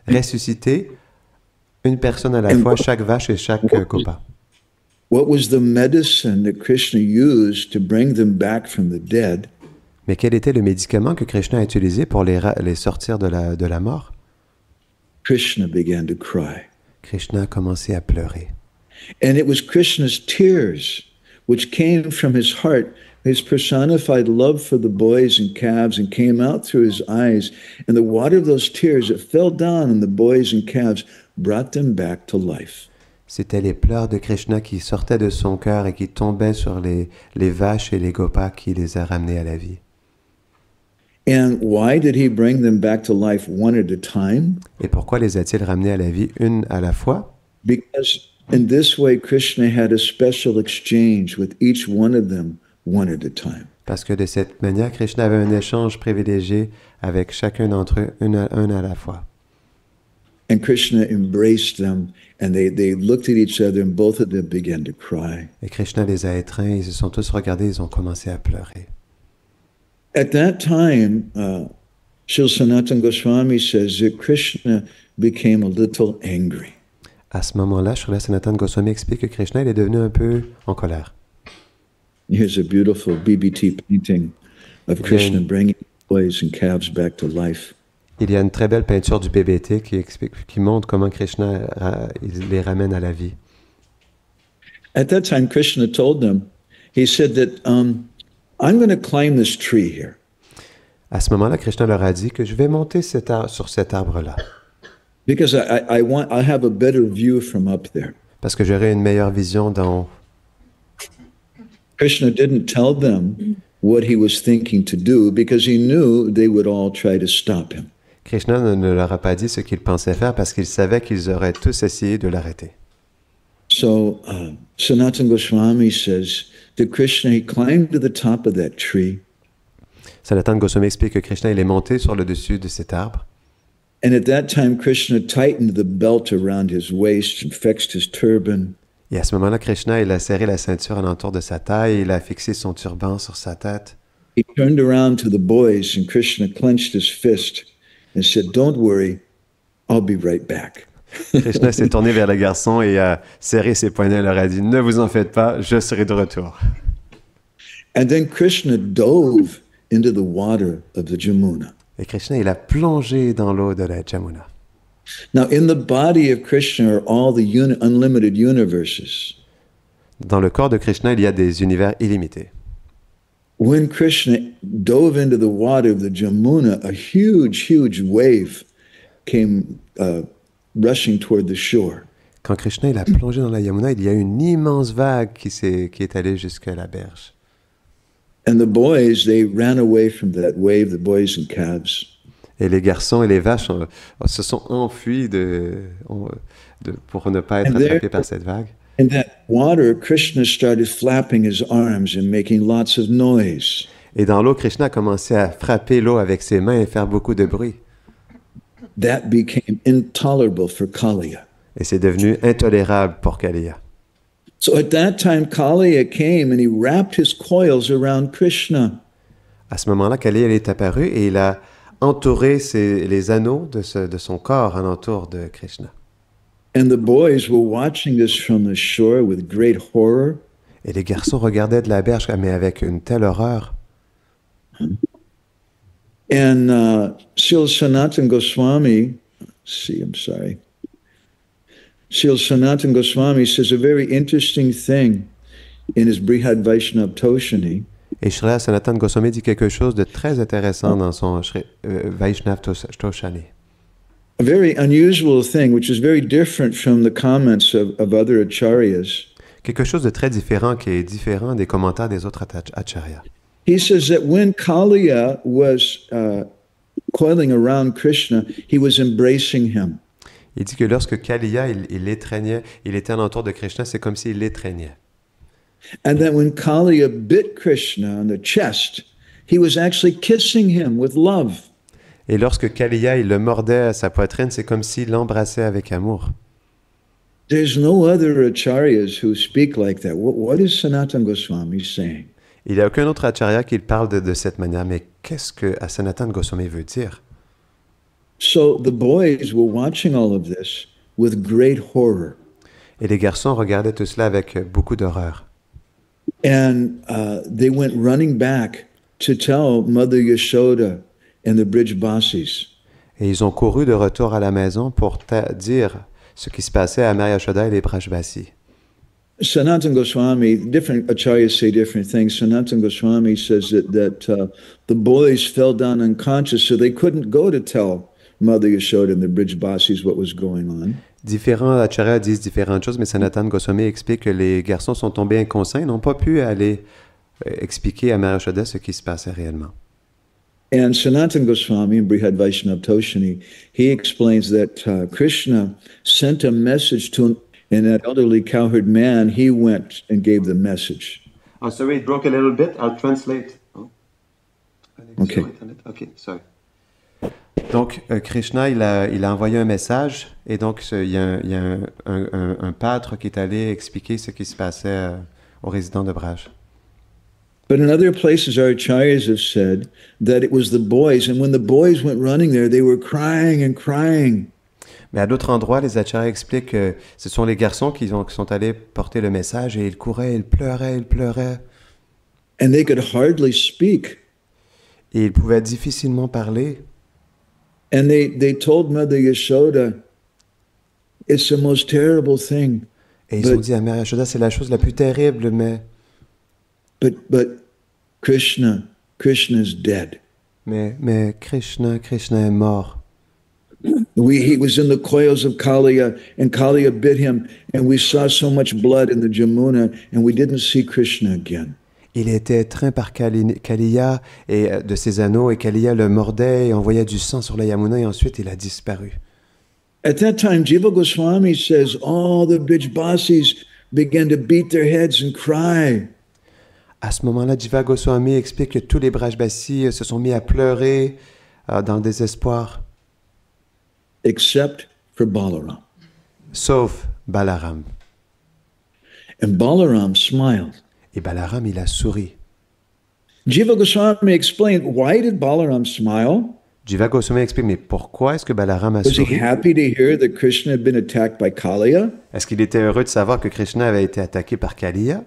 [SPEAKER 1] ressusciter une personne à la
[SPEAKER 2] And
[SPEAKER 1] fois, chaque vache et chaque gopa.
[SPEAKER 2] what was the medicine that Krishna used to bring them back from the dead?
[SPEAKER 1] Mais quel était le médicament que Krishna a utilisé pour les sortir de la mort?
[SPEAKER 2] Krishna began to cry.
[SPEAKER 1] Krishna a commencé à pleurer.
[SPEAKER 2] And it was Krishna's tears which came from his heart, his personified love for the boys and calves, and came out through his eyes. And the water of those tears, it fell down on the boys and calves, brought them back to life.
[SPEAKER 1] C'était les pleurs de Krishna qui sortaient de son cœur et qui tombaient sur les vaches et les gopas qui les a ramenés à la vie.
[SPEAKER 2] And why did he bring them back to life one at a time?
[SPEAKER 1] Et pourquoi les a-t-il ramenés à la vie une à la fois?
[SPEAKER 2] Because in this way, Krishna had a special exchange with each one of them one at a time.
[SPEAKER 1] Parce que de cette manière, Krishna avait un échange privilégié avec chacun d'entre eux, un à la fois.
[SPEAKER 2] And Krishna embraced them, and they looked at each other, and both of them began to cry.
[SPEAKER 1] Et Krishna les a étreints, ils se sont tous regardés, ils ont commencé à pleurer.
[SPEAKER 2] At that time, Srila Sanatana Goswami says that Krishna became a little angry.
[SPEAKER 1] À ce moment-là, Srila Sanatana Goswami explique que Krishna il est devenu un peu en colère.
[SPEAKER 2] Here's a beautiful BBT painting of Krishna bringing boys and calves back to life.
[SPEAKER 1] Il y a une très belle peinture du BBT qui montre comment Krishna il les ramène à la vie.
[SPEAKER 2] At that time, Krishna told them, he said that, I'm going to climb this tree here.
[SPEAKER 1] À ce moment-là, Krishna leur a dit que je vais monter sur cet arbre-là.
[SPEAKER 2] Because I have a better view from up there.
[SPEAKER 1] Parce que j'aurai une meilleure vision d'en haut.
[SPEAKER 2] Krishna didn't tell them what he was thinking to do because he knew they would all try to stop him.
[SPEAKER 1] Krishna ne leur a pas dit ce qu'il pensait faire parce qu'il savait qu'ils auraient tous essayé de l'arrêter.
[SPEAKER 2] So Sanatana Goswami says that Krishna, he climbed to the top of that tree.
[SPEAKER 1] Sanatana Goswami explique que Krishna il est monté sur le dessus de cet arbre.
[SPEAKER 2] And at that time, Krishna tightened the belt around his waist and fixed his turban.
[SPEAKER 1] Et à ce moment-là, Krishna il a serré la ceinture alentour de sa taille et il a fixé son turban sur sa tête.
[SPEAKER 2] He turned around to the boys, and Krishna clenched his fist and said, "Don't worry, I'll be right back."
[SPEAKER 1] Krishna s'est tourné vers les garçons et a serré ses poignets et leur a dit « Ne vous en faites pas, je serai de retour. »
[SPEAKER 2] And then Krishna dove into the water of the Jamuna.
[SPEAKER 1] Et Krishna, il a plongé dans l'eau de la Jamuna.
[SPEAKER 2] Now, in the body of Krishna are all the unlimited universes.
[SPEAKER 1] Dans le corps de Krishna, il y a des univers illimités.
[SPEAKER 2] When Krishna dove into the water of the Jamuna, a huge wave came rushing toward the shore.
[SPEAKER 1] Quand Krishna il a plongé dans la Yamuna, il y a une immense vague qui est allée jusqu'à la berge.
[SPEAKER 2] And the boys, they ran away from that wave, the boys and calves.
[SPEAKER 1] Et les garçons et les vaches se sont enfuis pour ne pas être attrapés par cette vague.
[SPEAKER 2] In that water, Krishna started flapping his arms and making lots of noise.
[SPEAKER 1] Et dans l'eau, Krishna a commencé à frapper l'eau avec ses mains et faire beaucoup de bruit.
[SPEAKER 2] That became intolerable for Kaliya.
[SPEAKER 1] Et c'est devenu intolérable pour Kaliya.
[SPEAKER 2] So at that time, Kaliya came and he wrapped his coils around Krishna.
[SPEAKER 1] À ce moment-là, Kaliya est apparu et il a entouré les anneaux de son corps alentour de Krishna.
[SPEAKER 2] And the boys were watching this from the shore with great horror.
[SPEAKER 1] Et les garçons regardaient de la berge, mais avec une telle horreur.
[SPEAKER 2] And Srila Sanatana Goswami, Srila Sanatana Goswami says a very interesting thing in his Brihad Vaishnava Toshani.
[SPEAKER 1] Et Srila Sanatana Goswami dit quelque chose de très intéressant dans son Vaishnava Toshani.
[SPEAKER 2] A very unusual thing, which is very different from the comments of other acharyas.
[SPEAKER 1] Quelque chose de très différent qui est différent des commentaires des autres acharyas.
[SPEAKER 2] He says that when Kaliya was coiling around Krishna, he was embracing him.
[SPEAKER 1] Il dit que lorsque Kaliya il l'étreignait, il était alentour de Krishna, c'est comme s'il l'étreignait.
[SPEAKER 2] And that when Kaliya bit Krishna on the chest, he was actually kissing him with love.
[SPEAKER 1] Et lorsque Kaliya il le mordait à sa poitrine, c'est comme s'il l'embrassait avec amour.
[SPEAKER 2] There's no other acharyas who speak like that. What is Sanatana Goswami saying?
[SPEAKER 1] Il n'y a aucun autre acharya qui parle de cette manière. Mais qu'est-ce que Sanatana Goswami veut dire?
[SPEAKER 2] So the boys were watching all of this with great horror.
[SPEAKER 1] Et les garçons regardaient tout cela avec beaucoup d'horreur.
[SPEAKER 2] And they went running back to tell Mother Yashoda and the Brijbasis.
[SPEAKER 1] Et ils ont couru de retour à la maison pour dire ce qui se passait à Mère Yashoda et les Brajbasi.
[SPEAKER 2] Sanatana Goswami, different acharyas say different things. Sanatana Goswami says that the boys fell down unconscious, so they couldn't go to tell Mother Yashoda and the Brijbasis what was going on.
[SPEAKER 1] Différents acharyas disent différentes choses, mais Sanatana Goswami explique que les garçons sont tombés inconscients et n'ont pas pu aller expliquer à Mère Yashoda ce qui se passait réellement.
[SPEAKER 2] And Sanatana Goswami in Brihad Vaishnava Toshini, he explains that Krishna sent a message to and that elderly cowherd man, he went and gave the message.
[SPEAKER 1] Oh, sorry, it broke a little bit. I'll translate. Oh.
[SPEAKER 2] Okay.
[SPEAKER 1] Okay, sorry. Donc, Krishna, il a envoyé un message, et donc il y a un pâtre qui est allé expliquer ce qui se passait aux résidents de Braj.
[SPEAKER 2] But in other places, our acharyas have said that it was the boys, and when the boys went running there, they were crying and crying.
[SPEAKER 1] Mais à d'autres endroits, les acharyas expliquent que ce sont les garçons qui sont allés porter le message, et ils couraient, ils pleuraient.
[SPEAKER 2] And they could hardly speak.
[SPEAKER 1] Et ils pouvaient difficilement parler.
[SPEAKER 2] And they told Mother Yashoda, it's the most terrible thing.
[SPEAKER 1] Et ils ont dit à Mère Yashoda, c'est la chose la plus terrible, mais...
[SPEAKER 2] But Krishna's dead.
[SPEAKER 1] Mais Krishna est mort.
[SPEAKER 2] He was in the coils of Kaliya, and Kaliya bit him, and we saw so much blood in the Jamuna, and we didn't see Krishna again.
[SPEAKER 1] Il était étreint par Kaliya et de ses anneaux, et Kaliya le mordait et envoyait du sang sur la Yamuna, et ensuite il a disparu.
[SPEAKER 2] At that time, Jiva Goswami says all the Brijbasis began to beat their heads and cry.
[SPEAKER 1] À ce moment-là, Jiva Goswami explique que tous les Brajbasi se sont mis à pleurer dans le désespoir.
[SPEAKER 2] Except for Balaram.
[SPEAKER 1] Sauf Balaram.
[SPEAKER 2] And Balaram smiled.
[SPEAKER 1] Et Balaram, il a souri.
[SPEAKER 2] Jiva Goswami explained, why did Balaram smile?
[SPEAKER 1] Jiva Goswami explique, mais pourquoi est-ce que Balaram a
[SPEAKER 2] Was he
[SPEAKER 1] souri?
[SPEAKER 2] happy to hear that Krishna had been attacked by Kaliya?
[SPEAKER 1] Est-ce qu'il était heureux de savoir que Krishna avait été attaqué par Kaliya?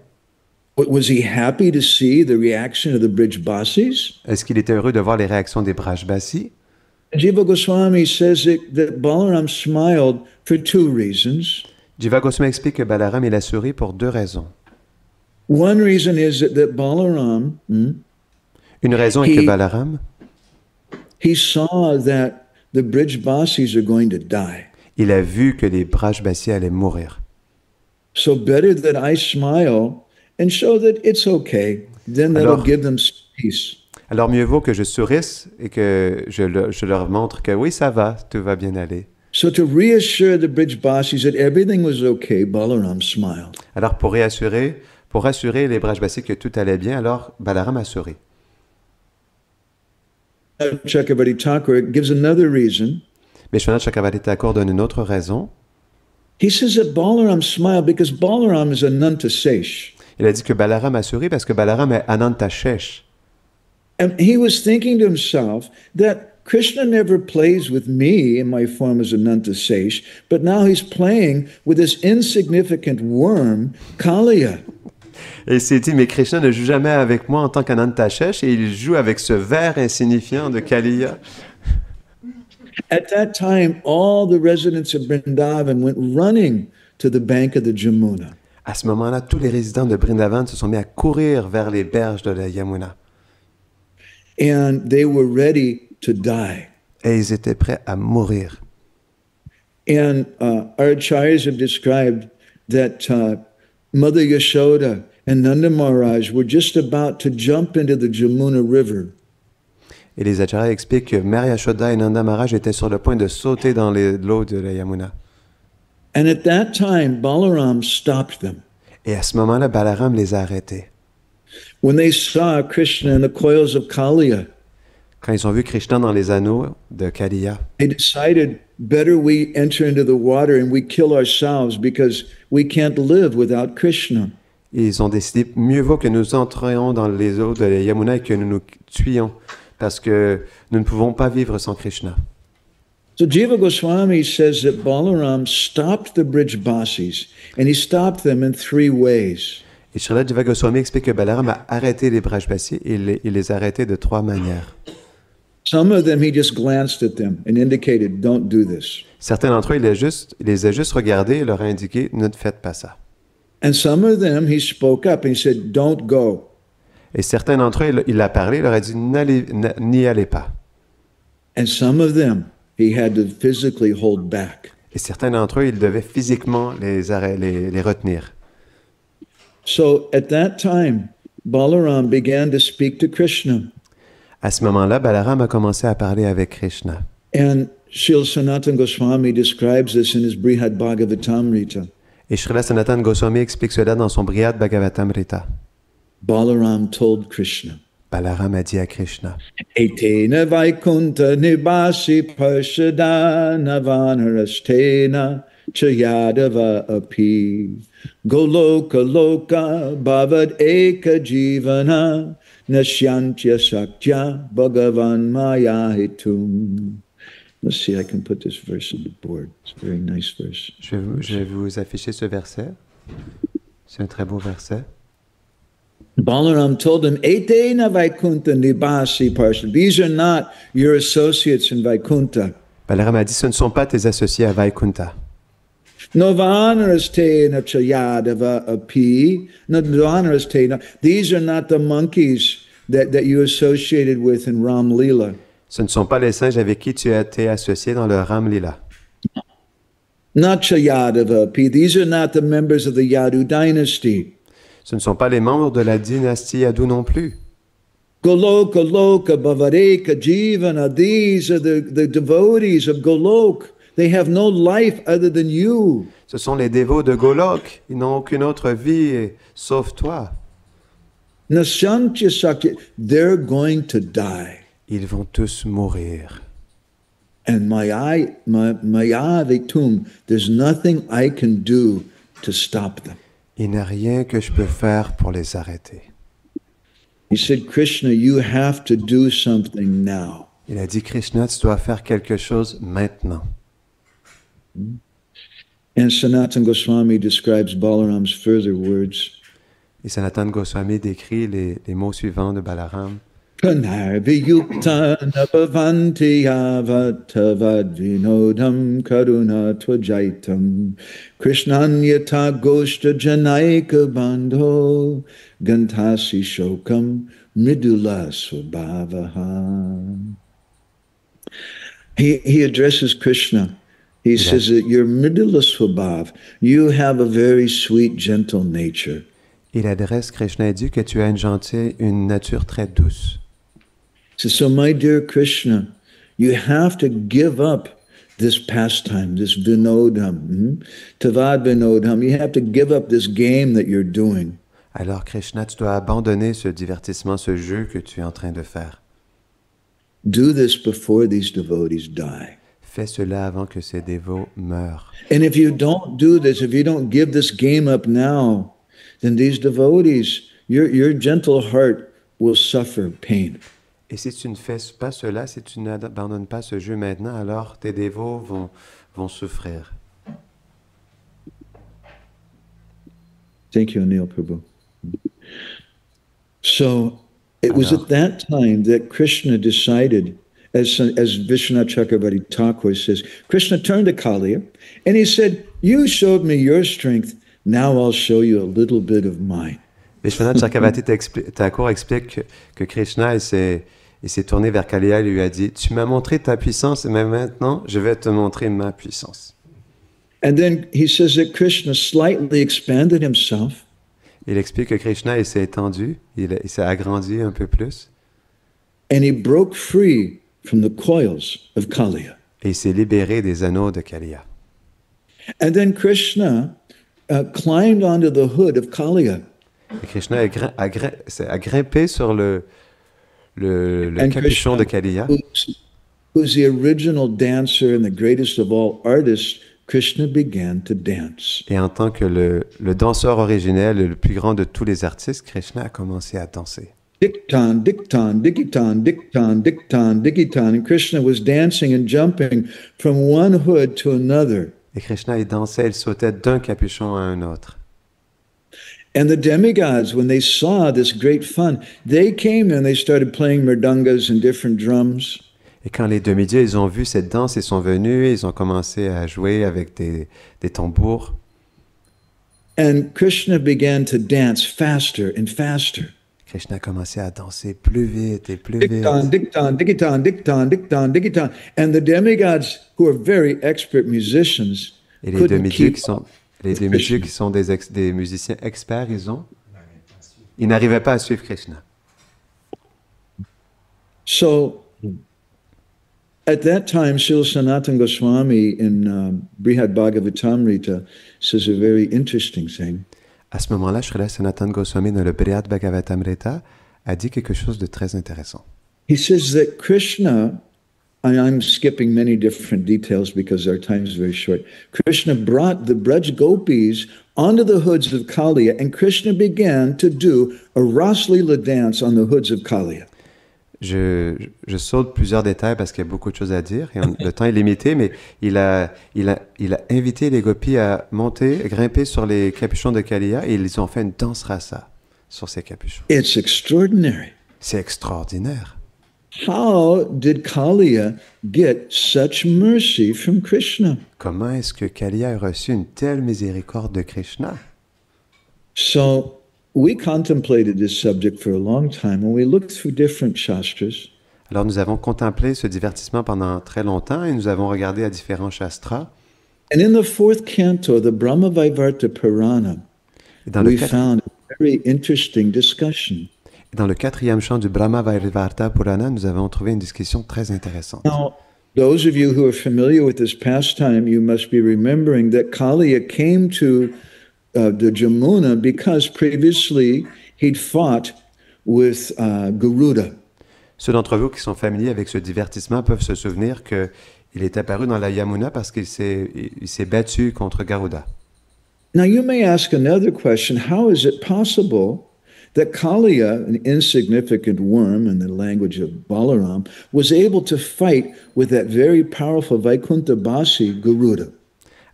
[SPEAKER 2] Was he happy to see the reaction of the Brijbasis?
[SPEAKER 1] Est-ce qu'il était heureux de voir les réactions des Brajbasi?
[SPEAKER 2] Jiva Goswami says that Balaram smiled for two reasons.
[SPEAKER 1] Jiva Goswami explique que Balaram, il a souri pour deux raisons.
[SPEAKER 2] One reason is that Balaram,
[SPEAKER 1] Une raison est que Balaram,
[SPEAKER 2] he saw that the Brijbasis are going to die.
[SPEAKER 1] il a vu que les Brajbasi allaient mourir.
[SPEAKER 2] So better that I smile and show that it's okay. Then that'll give them peace.
[SPEAKER 1] Alors mieux vaut que je sourisse et que je leur montre que oui, ça va, tout va bien aller.
[SPEAKER 2] So to reassure the Brijbasis that everything was okay, Balaram smiled.
[SPEAKER 1] Alors pour rassurer les Brajbasi que tout allait bien, alors Balaram a souri.
[SPEAKER 2] Chakravarti Thakur gives another reason.
[SPEAKER 1] Vishwanath Chakravarti Thakur donne une autre raison.
[SPEAKER 2] He says that Balaram smiled because Balaram is Ananta Sesh.
[SPEAKER 1] Il a dit que Balaram a souri parce que Balaram est Ananta Shesh.
[SPEAKER 2] And he was thinking to himself that Krishna never plays with me in my form as Ananta Sesh, but now he's playing with this insignificant worm, Kaliya.
[SPEAKER 1] Et il s'est dit, mais Krishna ne joue jamais avec moi en tant qu'Ananta Shesh, et il joue avec ce ver insignifiant de Kaliya.
[SPEAKER 2] At that time, all the residents of Vrindavan went running to the bank of the Jamuna.
[SPEAKER 1] À ce moment-là, tous les résidents de Vrindavan se sont mis à courir vers les berges de la Yamuna.
[SPEAKER 2] And they were ready to die.
[SPEAKER 1] Et ils étaient prêts à mourir.
[SPEAKER 2] And our acharyas have described that Mother Yashoda and Nanda Maharaj were just about to jump into the Jamuna River.
[SPEAKER 1] Et les acharyas expliquent que Mère Yashoda et Nanda Maharaj étaient sur le point de sauter dans l'eau de la Yamuna.
[SPEAKER 2] And at that time, Balaram stopped them.
[SPEAKER 1] Et à ce moment-là, Balaram les a arrêtés.
[SPEAKER 2] When they saw Krishna in the coils of Kaliya,
[SPEAKER 1] Quand ils ont vu Krishna dans les anneaux de Kaliya,
[SPEAKER 2] they decided, better we enter into the water and we kill ourselves because we can't live without Krishna.
[SPEAKER 1] Ils ont décidé, mieux vaut que nous entrions dans les eaux de la Yamuna et que nous nous tuions, parce que nous ne pouvons pas vivre sans Krishna.
[SPEAKER 2] So Jiva Goswami says that Balaram stopped the Brijbasis, and he stopped them in 3 ways.
[SPEAKER 1] Et Srila Jiva Goswami explique que Balaram a arrêté les Brajbasi et il les a arrêtés de 3 manières.
[SPEAKER 2] Some of them he just glanced at them and indicated, don't do this.
[SPEAKER 1] Certains d'entre eux, il les a juste regardés et leur a indiqué, ne faites pas ça.
[SPEAKER 2] And some of them he spoke up and he said, don't go.
[SPEAKER 1] Et certains d'entre eux, il a parlé, il leur a dit, n'y allez pas.
[SPEAKER 2] And some of them he had to physically hold back.
[SPEAKER 1] Et certains d'entre eux, il devait physiquement les retenir.
[SPEAKER 2] So at that time, Balaram began to speak to Krishna.
[SPEAKER 1] À ce moment-là, Balaram a commencé à parler avec Krishna.
[SPEAKER 2] And Srila Sanatana Goswami describes this in his Brihad Bhagavatamrita.
[SPEAKER 1] Et Srila Sanatana Goswami explique cela dans son Brihad Bhagavatamrita.
[SPEAKER 2] Balaram told Krishna,
[SPEAKER 1] Balaram a dit à Krishna,
[SPEAKER 2] Etena Vaikunta Nibasi Parshadana Vanarastena Chayadava Api Goloka Loka Bhavad Eka Jivana Nashyantya Saktya Bhagavan Mayahitum. Let's see, I can put this verse on the board. It's a very nice verse.
[SPEAKER 1] Je vais vous afficher ce verset. C'est un très beau verset.
[SPEAKER 2] Balaram told him, Etena Vaikunta Nibasi Parsha. These are not your associates in Vaikunta.
[SPEAKER 1] Balaram a dit, ce ne sont pas tes associés à Vaikunta.
[SPEAKER 2] Novanarastena Chayadava Api. Novanarastena. These are not the monkeys that you associated with in Ram Leela.
[SPEAKER 1] Ce ne sont pas les singes avec qui tu as été associé dans le Ram Lila.
[SPEAKER 2] Not Chayadava Api. These are not the members of the Yadu dynasty.
[SPEAKER 1] Ce ne sont pas les membres de la dynastie Yadu non plus.
[SPEAKER 2] Goloka Loka Bhavareka Jivana. These are the devotees of Golok. They have no life other than you.
[SPEAKER 1] Ce sont les dévots de Golok. Ils n'ont aucune autre vie sauf toi.
[SPEAKER 2] Nashyantya Sakya. They're going to die.
[SPEAKER 1] Ils vont tous mourir.
[SPEAKER 2] And Mayavitum, there's nothing I can do to stop them.
[SPEAKER 1] Il n'y a rien que je peux faire pour les arrêter.
[SPEAKER 2] He said, Krishna, you have to do something now.
[SPEAKER 1] Il a dit, Krishna, tu dois faire quelque chose maintenant.
[SPEAKER 2] And Sanatana Goswami describes Balaram's further words.
[SPEAKER 1] Et Sanatana Goswami décrit les mots suivants de Balaram.
[SPEAKER 2] Pranarviyukta napavanti avatavad vinodam karuna tvajaitam krishnanyata goshta janaika bandho gantasi shokam mridula svabhavaha. He addresses Krishna. He says that you're mridula svabhav. You have a very sweet, gentle nature.
[SPEAKER 1] Il adresse Krishna et dit que tu as une nature très douce.
[SPEAKER 2] So, my dear Krishna, you have to give up this pastime, this vinodam, tavad vinodam. You have to give up this game that you're doing.
[SPEAKER 1] Alors, Krishna, tu dois abandonner ce divertissement, ce jeu que tu es en train de faire.
[SPEAKER 2] Do this before these devotees die.
[SPEAKER 1] Fais cela avant que ces dévots meurent.
[SPEAKER 2] And if you don't do this, if you don't give this game up now, then these devotees, your gentle heart will suffer pain.
[SPEAKER 1] Et si tu ne fais pas cela, si tu n'abandonnes pas ce jeu maintenant, alors tes dévots vont souffrir.
[SPEAKER 2] Thank you, Anil Prabhu. So it was at that time that Krishna decided, as Vishwanath Chakravarti Thakur says, Krishna turned to Kaliya and he said, you showed me your strength, now I'll show you a little bit of mine.
[SPEAKER 1] Vishwanath Chakravarti Thakur explique que Krishna il s'est tourné vers Kaliya et lui a dit, tu m'as montré ta puissance, mais maintenant, je vais te montrer ma puissance.
[SPEAKER 2] And then he says that Krishna slightly expanded himself.
[SPEAKER 1] Il explique que Krishna, il s'est étendu, il s'est agrandi un peu plus.
[SPEAKER 2] And he broke free from the coils of Kaliya.
[SPEAKER 1] Et il s'est libéré des anneaux de Kaliya.
[SPEAKER 2] And then Krishna climbed onto the hood of Kaliya.
[SPEAKER 1] Et Krishna a grimpé sur le capuchon de Kaliya.
[SPEAKER 2] Who's the original dancer and the greatest of all artists, Krishna began to dance.
[SPEAKER 1] Et en tant que le danseur originel, le plus grand de tous les artistes, Krishna a commencé à danser.
[SPEAKER 2] Diktan, diktan, dikitan, diktan, diktan, dikitan. And Krishna was dancing and jumping from one hood to another.
[SPEAKER 1] Et Krishna, il dansait, il sautait d'un capuchon à un autre.
[SPEAKER 2] And the demigods, when they saw this great fun, they came and they started playing mridangas and different drums.
[SPEAKER 1] Et quand les demi-dieux, ils ont vu cette danse, ils sont venus, ils ont commencé à jouer avec des tambours.
[SPEAKER 2] And Krishna began to dance faster and faster.
[SPEAKER 1] Krishna a commencé à danser plus vite et plus vite.
[SPEAKER 2] Diktan, diktan, dikitan, diktan, diktan, dikitan. And the demigods, who are very expert musicians,
[SPEAKER 1] Et les
[SPEAKER 2] couldn't
[SPEAKER 1] demi-dieux
[SPEAKER 2] keep
[SPEAKER 1] qui sont, les demi-dieux qui sont des musiciens experts, ils n'arrivaient pas à suivre Krishna.
[SPEAKER 2] So, at that time, Srila Sanatana Goswami in Brihad Bhagavatamrita says a very interesting thing.
[SPEAKER 1] À ce moment-là, Srila Sanatana Goswami, dans le Brihad Bhagavatamrita, a dit quelque chose de très intéressant.
[SPEAKER 2] He says that Krishna, and I'm skipping many different details because our time is very short. Krishna brought the Braj Gopis onto the hoods of Kaliya, and Krishna began to do a Raslila dance on the hoods of Kaliya.
[SPEAKER 1] Je saute plusieurs détails parce qu'il y a beaucoup de choses à dire et le temps est limité, mais il a invité les gopis à grimper sur les capuchons de Kaliya et ils ont fait une danse rasa sur ces capuchons.
[SPEAKER 2] It's extraordinary.
[SPEAKER 1] C'est extraordinaire.
[SPEAKER 2] How did Kaliya get such mercy from Krishna?
[SPEAKER 1] Comment est-ce que Kaliya a reçu une telle miséricorde de Krishna?
[SPEAKER 2] So, we contemplated this subject for a long time and we looked through different shastras.
[SPEAKER 1] Alors nous avons contemplé ce divertissement pendant très longtemps et nous avons regardé à différents shastras.
[SPEAKER 2] And in the fourth canto, the Brahmavaivarta Purana, we found a very interesting discussion.
[SPEAKER 1] Dans le 4e chant du Brahmavaivarta Purana, nous avons trouvé une discussion très intéressante.
[SPEAKER 2] Now, those of you who are familiar with this pastime, you must be remembering that Kaliya came to the Jamuna because previously he'd fought with Garuda.
[SPEAKER 1] Ceux d'entre vous qui sont familiers avec ce divertissement peuvent se souvenir qu'il est apparu dans la Yamuna parce qu'il s'est battu contre Garuda.
[SPEAKER 2] Now you may ask another question, how is it possible that Kaliya, an insignificant worm in the language of Balaram, was able to fight with that very powerful Vaikuntha Basi Garuda?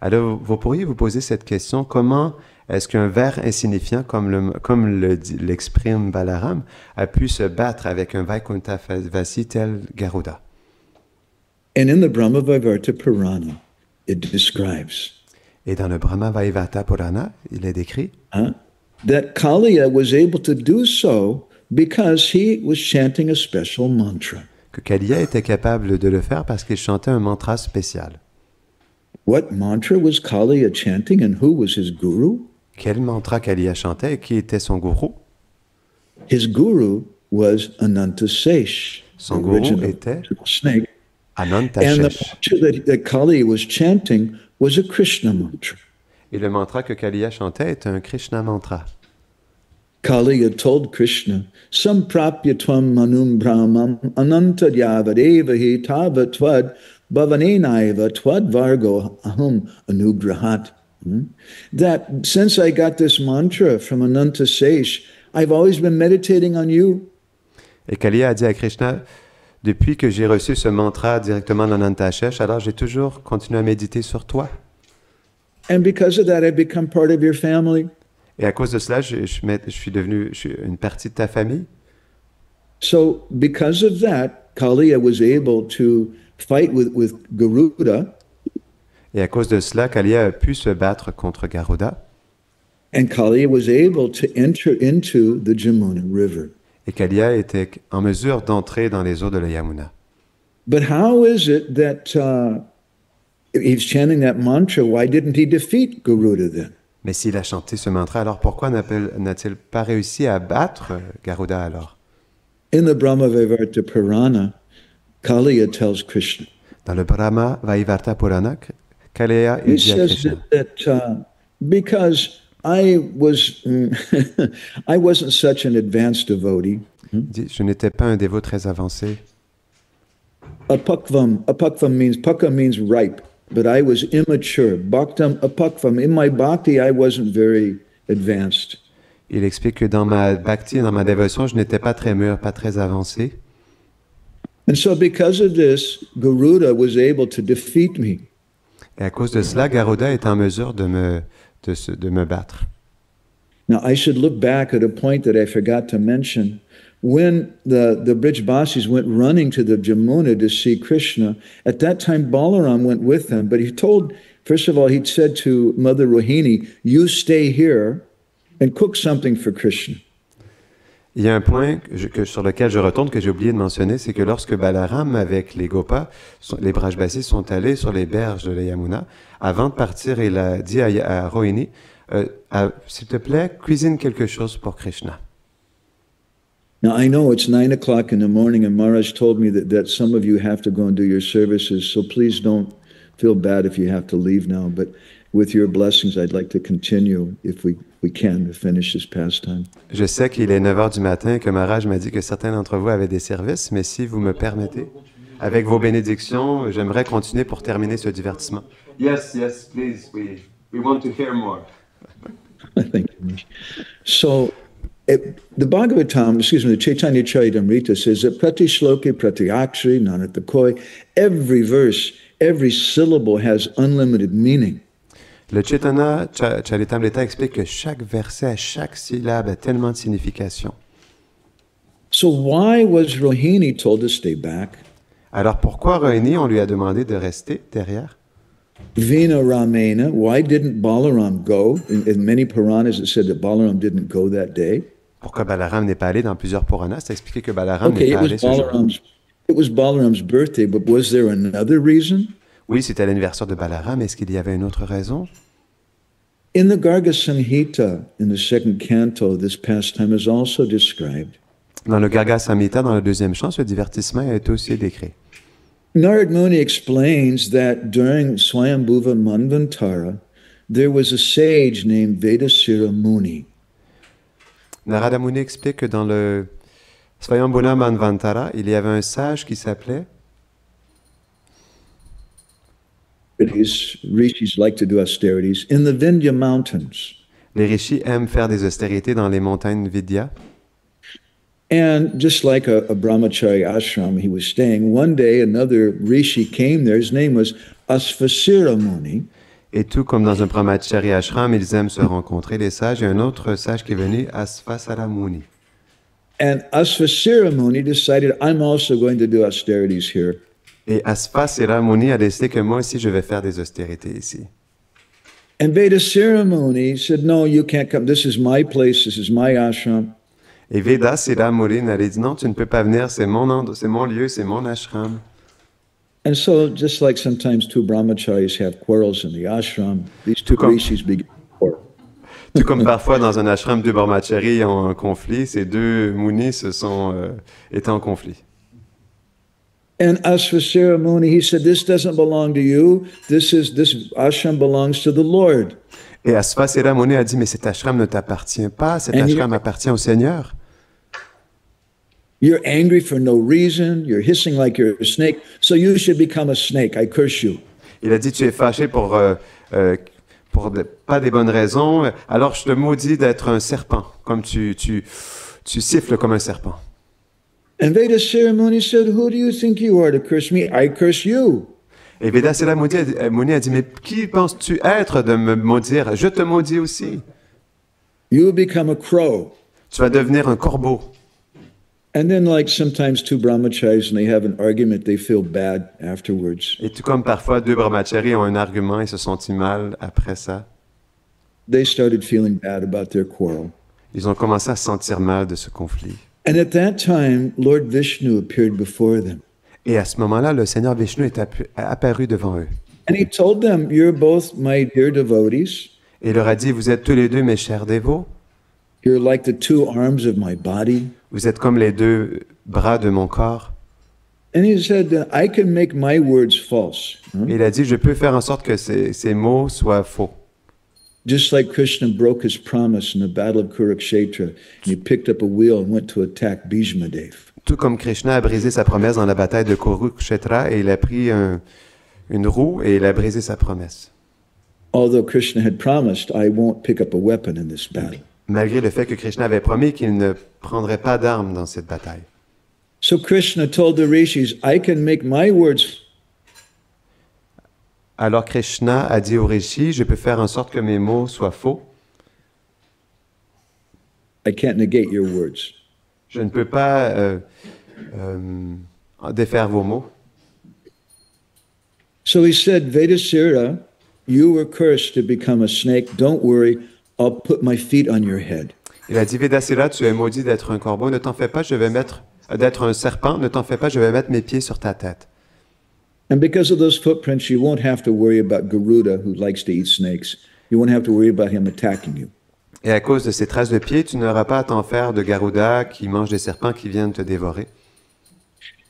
[SPEAKER 1] Alors, vous pourriez vous poser cette question, comment est-ce qu'un ver insignifiant, comme l'exprime Balaram, a pu se battre avec un Vaikuntha Vasi tel Garuda?
[SPEAKER 2] And in the Brahmavaivarta Purana, it describes.
[SPEAKER 1] Et dans le Brahmavaivarta Purana, il est décrit
[SPEAKER 2] that Kaliya was able to do so because he was chanting a special mantra.
[SPEAKER 1] Que Kaliya était capable de le faire parce qu'il chantait un mantra spécial.
[SPEAKER 2] What mantra was Kaliya chanting and who was his guru?
[SPEAKER 1] Quel mantra Kaliya chantait et qui était son gourou?
[SPEAKER 2] His guru was Anantasesh.
[SPEAKER 1] Son gourou était
[SPEAKER 2] snake.
[SPEAKER 1] Anantasesh.
[SPEAKER 2] And the mantra that Kaliya was chanting was a Krishna mantra.
[SPEAKER 1] Et le mantra que Kaliya chantait est un Krishna mantra.
[SPEAKER 2] Kaliya told Krishna, Samprapya tvam manum brahmam ananta yavadevahi tavatvad bhavanenaiva tvad vargo aham anugrahat. That since I got this mantra from Anantasesh, I've always been meditating on you.
[SPEAKER 1] Et Kaliya a dit à Krishna, depuis que j'ai reçu ce mantra directement d'Anantasesh, alors j'ai toujours continué à méditer sur toi.
[SPEAKER 2] And because of that, I've become part of your family.
[SPEAKER 1] Et à cause de cela, je suis devenu une partie de ta famille.
[SPEAKER 2] So because of that, Kaliya was able to fight with Garuda.
[SPEAKER 1] Et à cause de cela, Kaliya a pu se battre contre Garuda.
[SPEAKER 2] And Kaliya was able to enter into the Jamuna River.
[SPEAKER 1] Et Kaliya était en mesure d'entrer dans les eaux de la Yamuna.
[SPEAKER 2] But how is it that he's chanting that mantra? Why didn't he defeat Garuda then?
[SPEAKER 1] Mais s'il a chanté ce mantra, alors pourquoi n'a-t-il pas réussi à battre Garuda alors?
[SPEAKER 2] In the Brahmavaivarta Purana, Kaliya tells Krishna.
[SPEAKER 1] Dans le Brahmavaivarta Purana, Kaliya dit à Krishna.
[SPEAKER 2] That because I wasn't such an advanced devotee.
[SPEAKER 1] Je n'étais pas un dévot très avancé.
[SPEAKER 2] Apakvam means, paka means ripe. but I was immature. Bhaktam apakvam. In my bhakti, I wasn't very advanced.
[SPEAKER 1] Il explique que dans ma bhakti, dans ma dévotion, je n'étais pas très mûr, pas très avancé.
[SPEAKER 2] And so because of this, Garuda was able to defeat me.
[SPEAKER 1] Et à cause de cela, Garuda est en mesure de me battre.
[SPEAKER 2] Now, I should look back at a point that I forgot to mention. When the Brijbasis went running to the Jamuna to see Krishna, at that time Balaram went with them, but he told, first of all, he'd said to Mother Rohini, you stay here and cook something for Krishna.
[SPEAKER 1] Il y a un point sur lequel je retourne que j'ai oublié de mentionner, c'est que lorsque Balaram avec les Gopas, les Brajbasis sont allés sur les berges de la Yamuna, avant de partir, il a dit à Rohini, s'il te plaît, cuisine quelque chose pour Krishna.
[SPEAKER 2] Now, I know it's 9 o'clock in the morning, and Maharaj told me that some of you have to go and do your services, so please don't feel bad if you have to leave now. But with your blessings, I'd like to continue, if we can, to finish this pastime.
[SPEAKER 1] Je sais qu'il est 9 heures du matin et que Maharaj m'a dit que certains d'entre vous avaient des services, mais si vous me permettez, avec vos bénédictions, j'aimerais continuer pour terminer ce divertissement. Yes, yes, please, we want to hear more.
[SPEAKER 2] Thank you. So, the Bhagavatam, the Chaitanya Charitamrita says that prati shloke, prati akshari, nanatakoi, every verse, every syllable has unlimited meaning.
[SPEAKER 1] Le Chaitanya Charitamrita explique que chaque verset, chaque syllabe a tellement de signification.
[SPEAKER 2] So why was Rohini told to stay back?
[SPEAKER 1] Alors pourquoi Rohini, on lui a demandé de rester derrière?
[SPEAKER 2] Vina Ramena, why didn't Balaram go? In many Puranas it said that Balaram didn't go that day.
[SPEAKER 1] Pourquoi Balaram n'est pas allé dans plusieurs Puranas? C'est expliqué que Balaram n'est pas allé ce jour.
[SPEAKER 2] It was Balaram's birthday, but was there another reason?
[SPEAKER 1] Oui, c'était l'anniversaire de Balaram. Est-ce qu'il y avait une autre raison?
[SPEAKER 2] In the Garga Samhita, in the second canto, this pastime is also described.
[SPEAKER 1] Dans le Garga Samhita, dans le deuxième chant, ce divertissement est aussi décrit.
[SPEAKER 2] Narad Muni explains that during Swayambhuva Manvantara, there was a sage named Vedasira Muni.
[SPEAKER 1] Narada Muni explique que dans le Swayambhuva Manvantara, il y avait un sage qui s'appelait...
[SPEAKER 2] Rishis like to do austerities in the Vindhya mountains.
[SPEAKER 1] Les rishis aiment faire des austérités dans les montagnes Vidya.
[SPEAKER 2] And just like a brahmachari ashram he was staying, one day another rishi came there. His name was Asvasira Muni.
[SPEAKER 1] Et tout comme dans un brahmachari ashram, ils aiment se rencontrer, les sages. Il y a un autre sage qui est venu, Asvasara Muni.
[SPEAKER 2] And Asvasira Muni decided, I'm also going to do austerities here.
[SPEAKER 1] Et Asvasira Muni a décidé que moi aussi je vais faire des austérités ici.
[SPEAKER 2] And Vedasira Muni said, no, you can't come. This is my place. This is my ashram.
[SPEAKER 1] Et Vedasira Muni a dit, non, tu ne peux pas venir, c'est mon lieu, c'est mon ashram.
[SPEAKER 2] And so, just like sometimes two brahmacharis have quarrels in the ashram, these two rishis begin to quarrel.
[SPEAKER 1] Tout comme parfois dans un ashram, deux brahmacharis ont un conflit, ces deux munis étaient en conflit.
[SPEAKER 2] And Asvasira Muni, he said, this doesn't belong to you. This ashram belongs to the Lord.
[SPEAKER 1] Et Asvasira Muni a dit, mais cet ashram ne t'appartient pas, cet ashram appartient au Seigneur.
[SPEAKER 2] You're angry for no reason, you're hissing like you're a snake, so you should become a snake, I curse you.
[SPEAKER 1] Il a dit, tu es fâché pour pas des bonnes raisons, alors je te maudis d'être un serpent, comme tu siffles comme un serpent.
[SPEAKER 2] And Vedasira Muni said, who do you think you are to curse me? I curse you.
[SPEAKER 1] Et Vedasira Muni a dit, mais qui penses-tu être de me maudire? Je te maudis aussi.
[SPEAKER 2] You will become a crow.
[SPEAKER 1] Tu vas devenir un corbeau.
[SPEAKER 2] And then, like sometimes two brahmacharis, and they have an argument, they feel bad afterwards.
[SPEAKER 1] Et tout comme parfois deux brahmacharis ont un argument et se sentent mal après ça.
[SPEAKER 2] They started feeling bad about their quarrel.
[SPEAKER 1] Ils ont commencé à se sentir mal de ce conflit.
[SPEAKER 2] And at that time, Lord Vishnu appeared before them.
[SPEAKER 1] Et à ce moment-là, le Seigneur Vishnu est apparu devant eux.
[SPEAKER 2] And he told them, you're both my dear devotees.
[SPEAKER 1] Et il leur a dit, vous êtes tous les deux mes chers dévots.
[SPEAKER 2] You're like the two arms of my body.
[SPEAKER 1] Vous êtes comme les deux bras de mon corps.
[SPEAKER 2] And he said, I can make my words false.
[SPEAKER 1] Et il a dit, je peux faire en sorte que ces mots soient faux.
[SPEAKER 2] Just like Krishna broke his promise in the battle of Kurukshetra, and he picked up a wheel and went to attack Bhishmadev.
[SPEAKER 1] Tout comme Krishna a brisé sa promesse dans la bataille de Kurukshetra et il a pris une roue et il a brisé sa promesse.
[SPEAKER 2] Although Krishna had promised, I won't pick up a weapon in this battle.
[SPEAKER 1] Malgré le fait que Krishna avait promis qu'il ne prendrait pas d'armes dans cette bataille.
[SPEAKER 2] So Krishna told the rishis, I can make my words.
[SPEAKER 1] Alors Krishna a dit aux rishis, je peux faire en sorte que mes mots soient faux.
[SPEAKER 2] I can't negate your words.
[SPEAKER 1] Je ne peux pas défaire vos mots.
[SPEAKER 2] So he said, Vedasira, you were cursed to become a snake. Don't worry, I'll put my feet on your head.
[SPEAKER 1] Il a dit, Vedasira, tu es maudit d'être un corbeau, ne t'en fais pas, je vais mettre, d'être un serpent, ne t'en fais pas, je vais mettre mes pieds sur ta tête.
[SPEAKER 2] And because of those footprints, you won't have to worry about Garuda, who likes to eat snakes. You won't have to worry about him attacking you.
[SPEAKER 1] Et à cause de ces traces de pieds, tu n'auras pas à t'en faire de Garuda qui mange des serpents qui viennent te dévorer.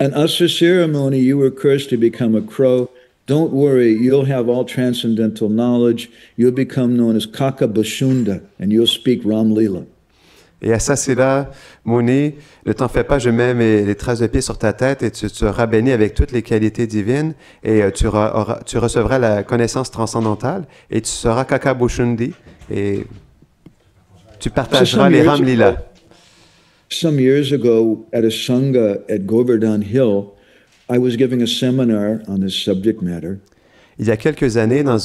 [SPEAKER 2] And Asra ceremony, you were cursed to become a crow. Don't worry, you'll have all transcendental knowledge. You'll become known as Kaka Bashunda, and you'll speak Ram Lila.
[SPEAKER 1] Et à ça, c'est là, Muni, ne t'en fais pas, je mets les traces de pieds sur ta tête et tu seras béni avec toutes les qualités divines et tu recevras la connaissance transcendantale et tu seras Kaka Bhushundi et tu partageras les Ram Lila.
[SPEAKER 2] Some years ago, at a Sangha at Govardhan Hill, I was giving a seminar on this subject matter.
[SPEAKER 1] Il y a quelques années, dans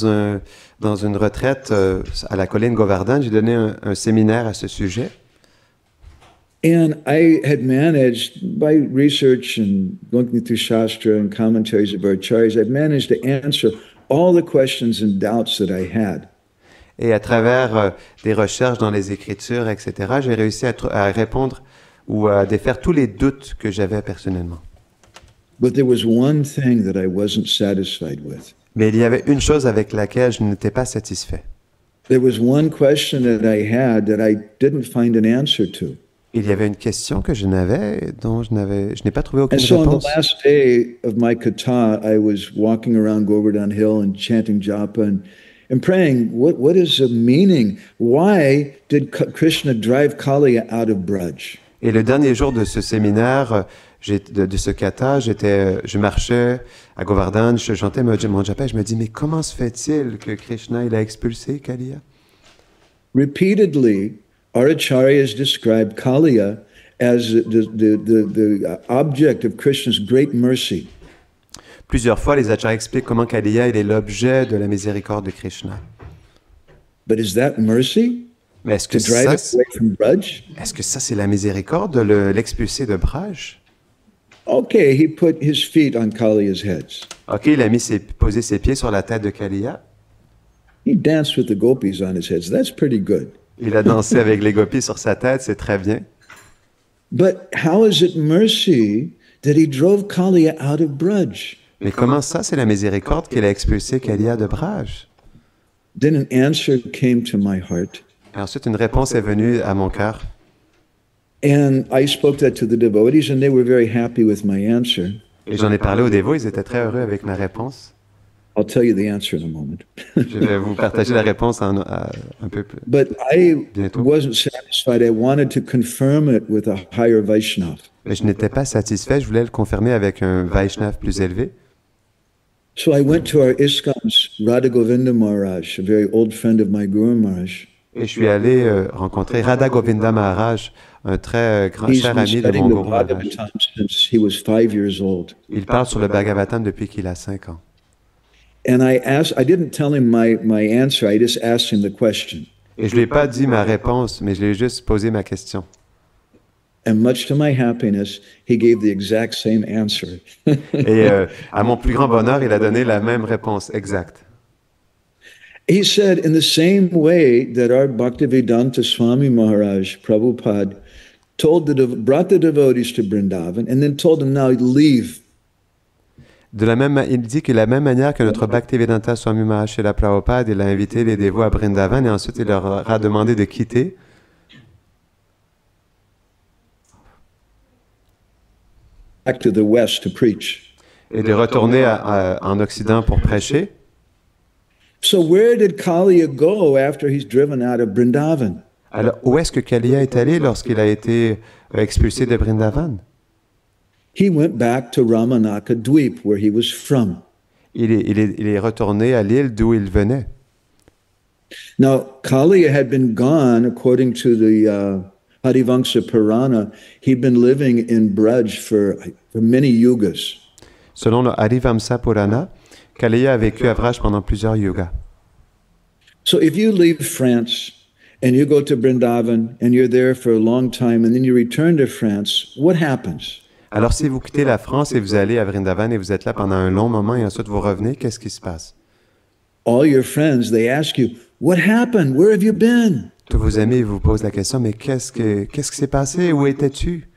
[SPEAKER 1] une retraite à la colline Govardhan, j'ai donné un séminaire à ce sujet.
[SPEAKER 2] And I had managed, by research and looking through Shastra and commentaries of our acharyas, I'd managed to answer all the questions and doubts that I had.
[SPEAKER 1] Et à travers des recherches dans les Écritures, etc., j'ai réussi à répondre ou à défaire tous les doutes que j'avais personnellement.
[SPEAKER 2] But there was one thing that I wasn't satisfied with.
[SPEAKER 1] Mais il y avait une chose avec laquelle je n'étais pas satisfait.
[SPEAKER 2] There was one question that I had that I didn't find an answer to.
[SPEAKER 1] Il y avait une question que je n'avais, dont je n'ai pas trouvé aucune
[SPEAKER 2] And so on
[SPEAKER 1] réponse.
[SPEAKER 2] the last day of my kata, I was walking around Govardhan Hill and chanting japa and praying, what is the meaning? Why did Krishna drive Kaliya out of Braj?
[SPEAKER 1] Et le dernier jour de ce séminaire, de ce kata, je marchais à Govardhan, je chantais mon japa, et je me dis, mais comment se fait-il que Krishna il a expulsé Kaliya?
[SPEAKER 2] Repeatedly, our acharyas described Kaliya as the object of Krishna's great mercy.
[SPEAKER 1] Plusieurs fois, les acharyas expliquent comment Kaliya il est l'objet de la miséricorde de Krishna.
[SPEAKER 2] But is that mercy?
[SPEAKER 1] Mais est-ce que
[SPEAKER 2] To drive it away from Braj?
[SPEAKER 1] ça, c'est la miséricorde de l'expulser de Braj?
[SPEAKER 2] Okay, he put his feet on Kaliya's heads.
[SPEAKER 1] Ok, il a posé ses pieds sur la tête de Kaliya.
[SPEAKER 2] He danced with the gopis on his heads. That's pretty good.
[SPEAKER 1] Il a dansé avec les gopis sur sa tête, c'est très bien.
[SPEAKER 2] But how is it mercy that he drove Kaliya out of Braj?
[SPEAKER 1] Mais comment ça, c'est la miséricorde qu'il a expulsé Kaliya de Braj?
[SPEAKER 2] Then an answer came to my heart.
[SPEAKER 1] Et ensuite, une réponse est venue à mon cœur.
[SPEAKER 2] And I spoke that to the devotees, and they were very happy with my answer.
[SPEAKER 1] Et j'en ai parlé aux dévots, ils étaient très heureux avec ma réponse.
[SPEAKER 2] I'll tell you the answer in a moment.
[SPEAKER 1] Je vais vous partager la réponse un peu plus
[SPEAKER 2] But I
[SPEAKER 1] bientôt.
[SPEAKER 2] wasn't satisfied. I wanted to confirm it with a higher Vaishnav.
[SPEAKER 1] Mais je n'étais pas satisfait, je voulais le confirmer avec un Vaishnav plus élevé.
[SPEAKER 2] So I went to our ISKCON's Radha Govinda Maharaj, a very old friend of my Guru Maharaj.
[SPEAKER 1] Et je suis allé rencontrer Radha Govinda Maharaj, un très grand
[SPEAKER 2] He's
[SPEAKER 1] cher
[SPEAKER 2] been
[SPEAKER 1] ami de
[SPEAKER 2] studying
[SPEAKER 1] mon
[SPEAKER 2] the
[SPEAKER 1] Guru Maharaj.
[SPEAKER 2] Bhagavatam since he was 5 years old.
[SPEAKER 1] Il parle sur le Bhagavatam depuis qu'il a 5 ans.
[SPEAKER 2] And I didn't tell him my answer, I just asked him the question.
[SPEAKER 1] Et je lui ai pas dit ma réponse, mais je lui ai juste posé ma question.
[SPEAKER 2] And much to my happiness, he gave the exact same answer.
[SPEAKER 1] Et à mon plus grand bonheur, il a donné la même réponse exacte.
[SPEAKER 2] He said, in the same way that our Bhaktivedanta Swami Maharaj, Prabhupada, brought the devotees to Vrindavan and then told them, now leave.
[SPEAKER 1] Il dit que de la même manière que notre Bhaktivedanta Swami Maharaj Srila Prabhupada, il a invité les dévots à Vrindavan et ensuite il leur a demandé de quitter.
[SPEAKER 2] Back to the west to preach.
[SPEAKER 1] Et de retourner en Occident pour prêcher.
[SPEAKER 2] So where did Kaliya go after he's driven out of Vrindavan?
[SPEAKER 1] Alors, où est-ce que Kaliya est allé lorsqu'il a été expulsé de Vrindavan?
[SPEAKER 2] He went back to Ramanaka Dweep, where he was from.
[SPEAKER 1] il est retourné à l'île d'où il venait.
[SPEAKER 2] Now, Kaliya had been gone, according to the Harivamsa Purana. He'd been living in Braj for many yugas.
[SPEAKER 1] Selon le Harivamsa Purana, Kaliya a vécu à Vraj pendant plusieurs yugas.
[SPEAKER 2] So if you leave France and you go to Vrindavan and you're there for a long time and then you return to France, what happens?
[SPEAKER 1] Alors si vous quittez la France et vous allez à Vrindavan et vous êtes là pendant un long moment et ensuite vous revenez, qu'est-ce qui se passe?
[SPEAKER 2] All your friends, they ask you, what happened? Where have you been?
[SPEAKER 1] Tous vos amis vous posent la question, mais qu'est-ce qui s'est passé? Où étais-tu?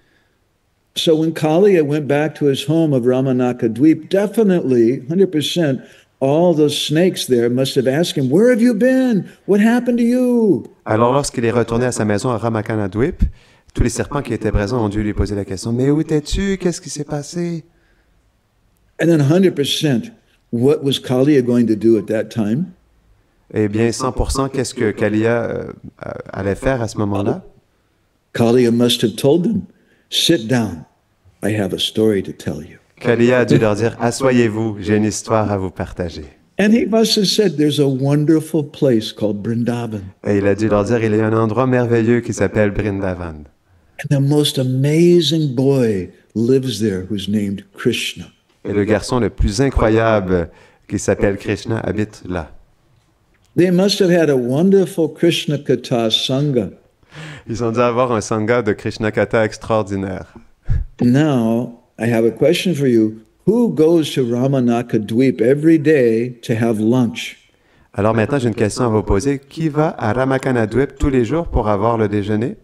[SPEAKER 2] So when Kaliya went back to his home of Ramanaka Dweep, definitely, 100%, all those snakes there must have asked him, where have you been? What happened to you?
[SPEAKER 1] Alors lorsqu'il est retourné à sa maison à Ramakanadwip, tous les serpents qui étaient présents ont dû lui poser la question, mais où étais-tu? Qu'est-ce qui s'est passé?
[SPEAKER 2] And then 100%, what was Kaliya going to do at that time?
[SPEAKER 1] Eh bien, 100%, qu'est-ce que Kaliya allait faire à ce moment-là?
[SPEAKER 2] Kaliya must have told them, sit down, I have a story to tell you.
[SPEAKER 1] Kaliya a dû leur dire, asseyez-vous, j'ai une histoire à vous partager.
[SPEAKER 2] And he must have said, there's a wonderful place called Vrindavan.
[SPEAKER 1] Et il a dû leur dire, il y a un endroit merveilleux qui s'appelle Brindavan.
[SPEAKER 2] And the most amazing boy lives there who's named Krishna.
[SPEAKER 1] Et le garçon le plus incroyable qui s'appelle Krishna habite là.
[SPEAKER 2] They must have had a wonderful Krishna Katha Sangha.
[SPEAKER 1] Ils ont dû avoir un sangha de Krishna Katha extraordinaire.
[SPEAKER 2] Now, I have a question for you. Who goes to Ramanaka Dweep every day to have lunch?
[SPEAKER 1] Alors maintenant, j'ai une question à vous poser. Qui va à Ramakanadwip tous les jours pour avoir le déjeuner?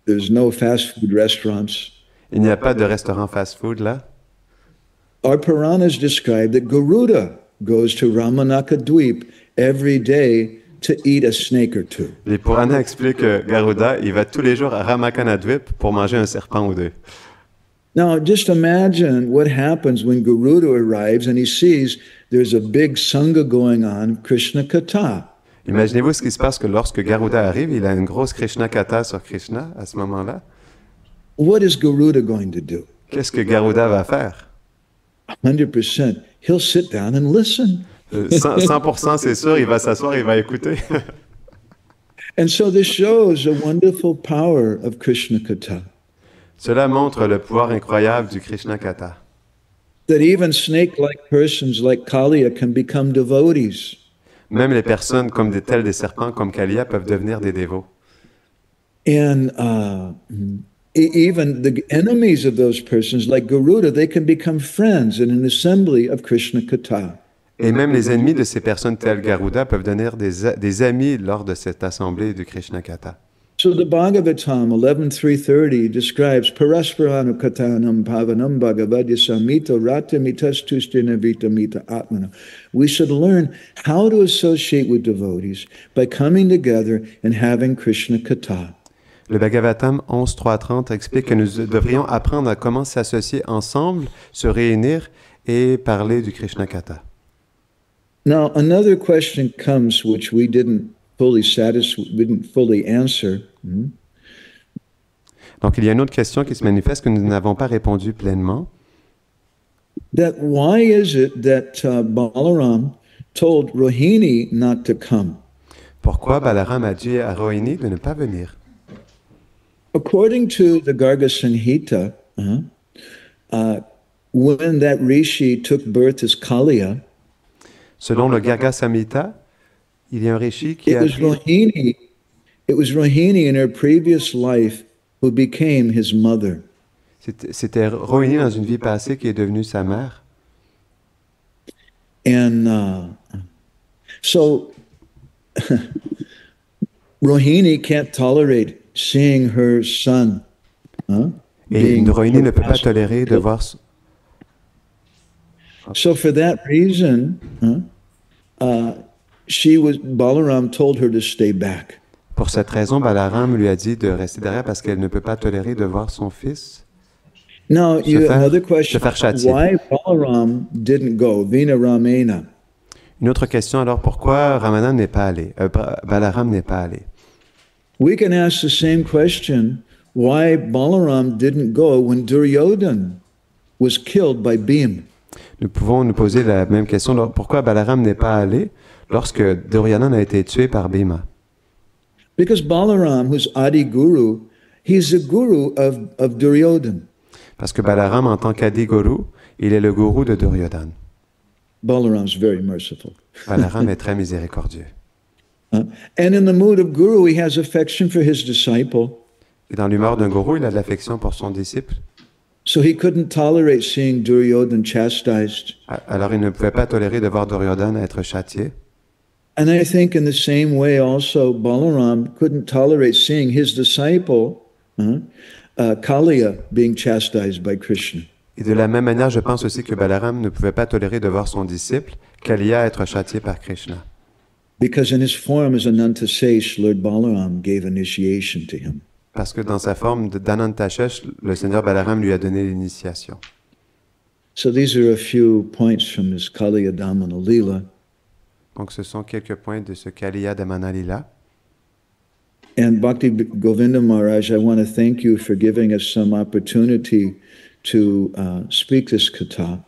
[SPEAKER 2] There's no fast food restaurants.
[SPEAKER 1] Il n'y a pas de restaurant fast-food là.
[SPEAKER 2] Our Puranas describe that Garuda goes to Ramanaka Dweep every day to eat a snake or two.
[SPEAKER 1] Les Puranas expliquent que Garuda, il va tous les jours à Ramakanadwip pour manger un serpent ou deux.
[SPEAKER 2] Now, just imagine what happens when Garuda arrives and he sees there's a big sangha going on, Krishna Katha.
[SPEAKER 1] Imaginez-vous ce qui se passe que lorsque Garuda arrive, il a une grosse Krishna Katha sur Krishna à ce moment-là.
[SPEAKER 2] What is Garuda going to do?
[SPEAKER 1] Qu'est-ce que Garuda va faire?
[SPEAKER 2] 100%. He'll sit down and listen.
[SPEAKER 1] 100%, c'est sûr, il va s'asseoir, il va écouter.
[SPEAKER 2] And so this shows a wonderful power of Krishna Katha.
[SPEAKER 1] Cela montre le pouvoir incroyable du Krishna Katha.
[SPEAKER 2] That even snake-like persons like Kaliya can become devotees.
[SPEAKER 1] Même les personnes comme tels des serpents comme Kaliya peuvent devenir des dévots.
[SPEAKER 2] And even the enemies of those persons like Garuda, they can become friends in an assembly of Krishna Katha.
[SPEAKER 1] Et même les ennemis de ces personnes telles Garuda peuvent devenir des amis lors de cette assemblée du Krishna Katha.
[SPEAKER 2] So the Bhagavatam 11.330 describes Parasparanu Katanam Pavanam Bhagavadya Samito Ratamitas Tustinavita Mita Atmana. We should learn how to associate with devotees by coming together and having Krishna Katha.
[SPEAKER 1] Le Bhagavatam 11.3.30 explique que nous devrions apprendre à comment s'associer ensemble, se réunir et parler du Krishna Katha.
[SPEAKER 2] Now, another question comes which we didn't fully answer.
[SPEAKER 1] Donc, il y a une autre question qui se manifeste que nous n'avons pas répondu pleinement.
[SPEAKER 2] That why is it that Balaram told Rohini not to come?
[SPEAKER 1] Pourquoi Balaram a dit à Rohini de ne pas venir?
[SPEAKER 2] According to the Garga Samhita, when that rishi took birth as Kaliya,
[SPEAKER 1] selon le Garga Samhita, il y a un rishi qui a
[SPEAKER 2] it was Rohini in her previous life who became his mother.
[SPEAKER 1] C'était Rohini dans une vie passée qui est devenue sa mère.
[SPEAKER 2] And so Rohini can't tolerate seeing her son.
[SPEAKER 1] Et Rohini ne peut pas tolérer de voir.
[SPEAKER 2] So for that reason, Balaram told her to stay back.
[SPEAKER 1] Pour cette raison, Balaram lui a dit de rester derrière parce qu'elle ne peut pas tolérer de voir son fils
[SPEAKER 2] Now, another question,
[SPEAKER 1] se faire châtier.
[SPEAKER 2] Why Balaram didn't go? Vina Ramena.
[SPEAKER 1] Une autre question alors, pourquoi Ramana n'est pas allé? Balaram n'est pas allé.
[SPEAKER 2] We can ask the same question, why Balaram didn't go when Duryodhan was killed by Bhima.
[SPEAKER 1] Nous pouvons nous poser la même question. Pourquoi Balaram n'est pas allé lorsque Duryodhana a été tué par Bhima?
[SPEAKER 2] Because Balaram, who's Adi Guru, he's the guru of Duryodhana.
[SPEAKER 1] Parce que Balaram, en tant qu'Adi Guru, il est le gourou de Duryodhana.
[SPEAKER 2] Balaram's very merciful.
[SPEAKER 1] Balaram est très miséricordieux.
[SPEAKER 2] And in the mood of guru, he has affection for his disciple.
[SPEAKER 1] Et dans l'humeur d'un gourou, il a de l'affection pour son disciple.
[SPEAKER 2] So he couldn't tolerate seeing Duryodhana chastised.
[SPEAKER 1] Alors il ne pouvait pas tolérer de voir Duryodhana être châtié.
[SPEAKER 2] And I think in the same way also, Balaram couldn't tolerate seeing his disciple, Kaliya, being chastised by Krishna.
[SPEAKER 1] Et de la même manière, je pense aussi que Balaram ne pouvait pas tolérer de voir son disciple, Kaliya, être châtié par Krishna.
[SPEAKER 2] Because in his form as Anantasesh, Lord Balaram gave initiation to him.
[SPEAKER 1] Parce que dans sa forme d'Anantashesh, le Seigneur Balaram lui a donné l'initiation.
[SPEAKER 2] So these are a few points from this Kaliya Damana Lila.
[SPEAKER 1] Donc ce sont quelques points de ce Kaliya Damana Lila.
[SPEAKER 2] And Bhakti Govinda Maharaj, I want to thank you for giving us some opportunity to speak this katha.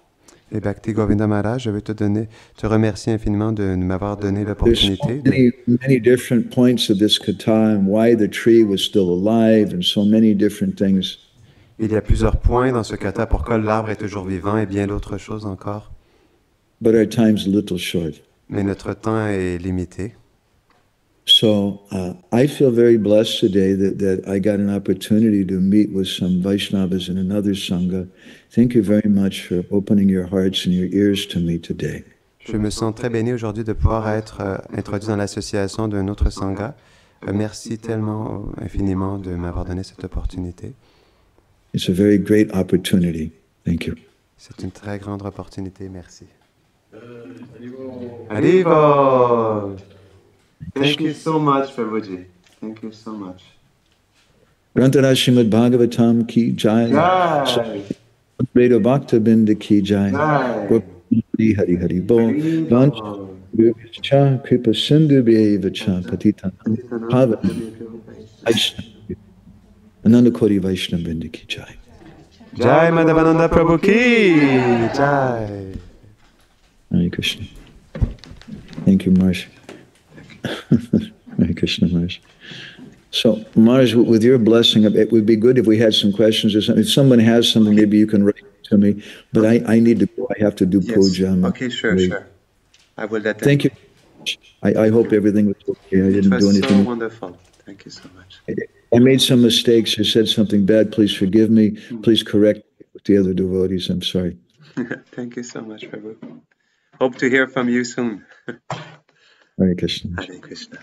[SPEAKER 1] Et Bhakti Govinda Maharaj, je veux te remercier infiniment de m'avoir donné
[SPEAKER 2] There's
[SPEAKER 1] l'opportunité.
[SPEAKER 2] so many different points of this katha and why the tree was still alive and so many different things.
[SPEAKER 1] Il y a plusieurs points dans ce kata, pourquoi l'arbre est toujours vivant et bien d'autres choses encore.
[SPEAKER 2] But our time's a little short.
[SPEAKER 1] Mais notre temps est limité.
[SPEAKER 2] So I feel very blessed today that I got an opportunity to meet with some Vaishnavas in another Sangha. Thank you very much for opening your hearts and your ears to me today.
[SPEAKER 1] Je me sens très béni aujourd'hui de pouvoir être introduit dans l'association d'un autre Sangha. Merci tellement infiniment de m'avoir donné cette opportunité.
[SPEAKER 2] It's a very great opportunity. Thank you.
[SPEAKER 1] C'est une très grande opportunité. Merci. Arrivo!
[SPEAKER 3] Thank you so much, Prabhuji. Thank you so much.
[SPEAKER 2] Grantara Srimad Bhagavatam ki jai.
[SPEAKER 3] Jai.
[SPEAKER 2] Veda Bhakta Binda ki jai.
[SPEAKER 3] Jai.
[SPEAKER 2] Hari Hari Bol. Vancha Kripa Sindhu Bheva Patita Pavan. Ananda Kori Vaishnava Binda ki jai.
[SPEAKER 1] Jai Madhavananda Prabhu ki jai.
[SPEAKER 2] Hare Krishna. Thank you, Marsh. Hare Krishna, Marsh. So, Marsh, with your blessing, it would be good if we had some questions or something. If someone has something, maybe you can write it to me. But I need to go. I have to do puja.
[SPEAKER 3] Okay, sure. I will let them.
[SPEAKER 2] Thank you. I hope everything was okay. I didn't do anything.
[SPEAKER 3] It was so wonderful. Thank you so much.
[SPEAKER 2] I made some mistakes. I said something bad. Please forgive me. Please correct me with the other devotees. I'm sorry.
[SPEAKER 3] Thank you so much, Prabhu. Hope to hear from you soon.
[SPEAKER 2] Hare Krishna.
[SPEAKER 3] Hare Krishna.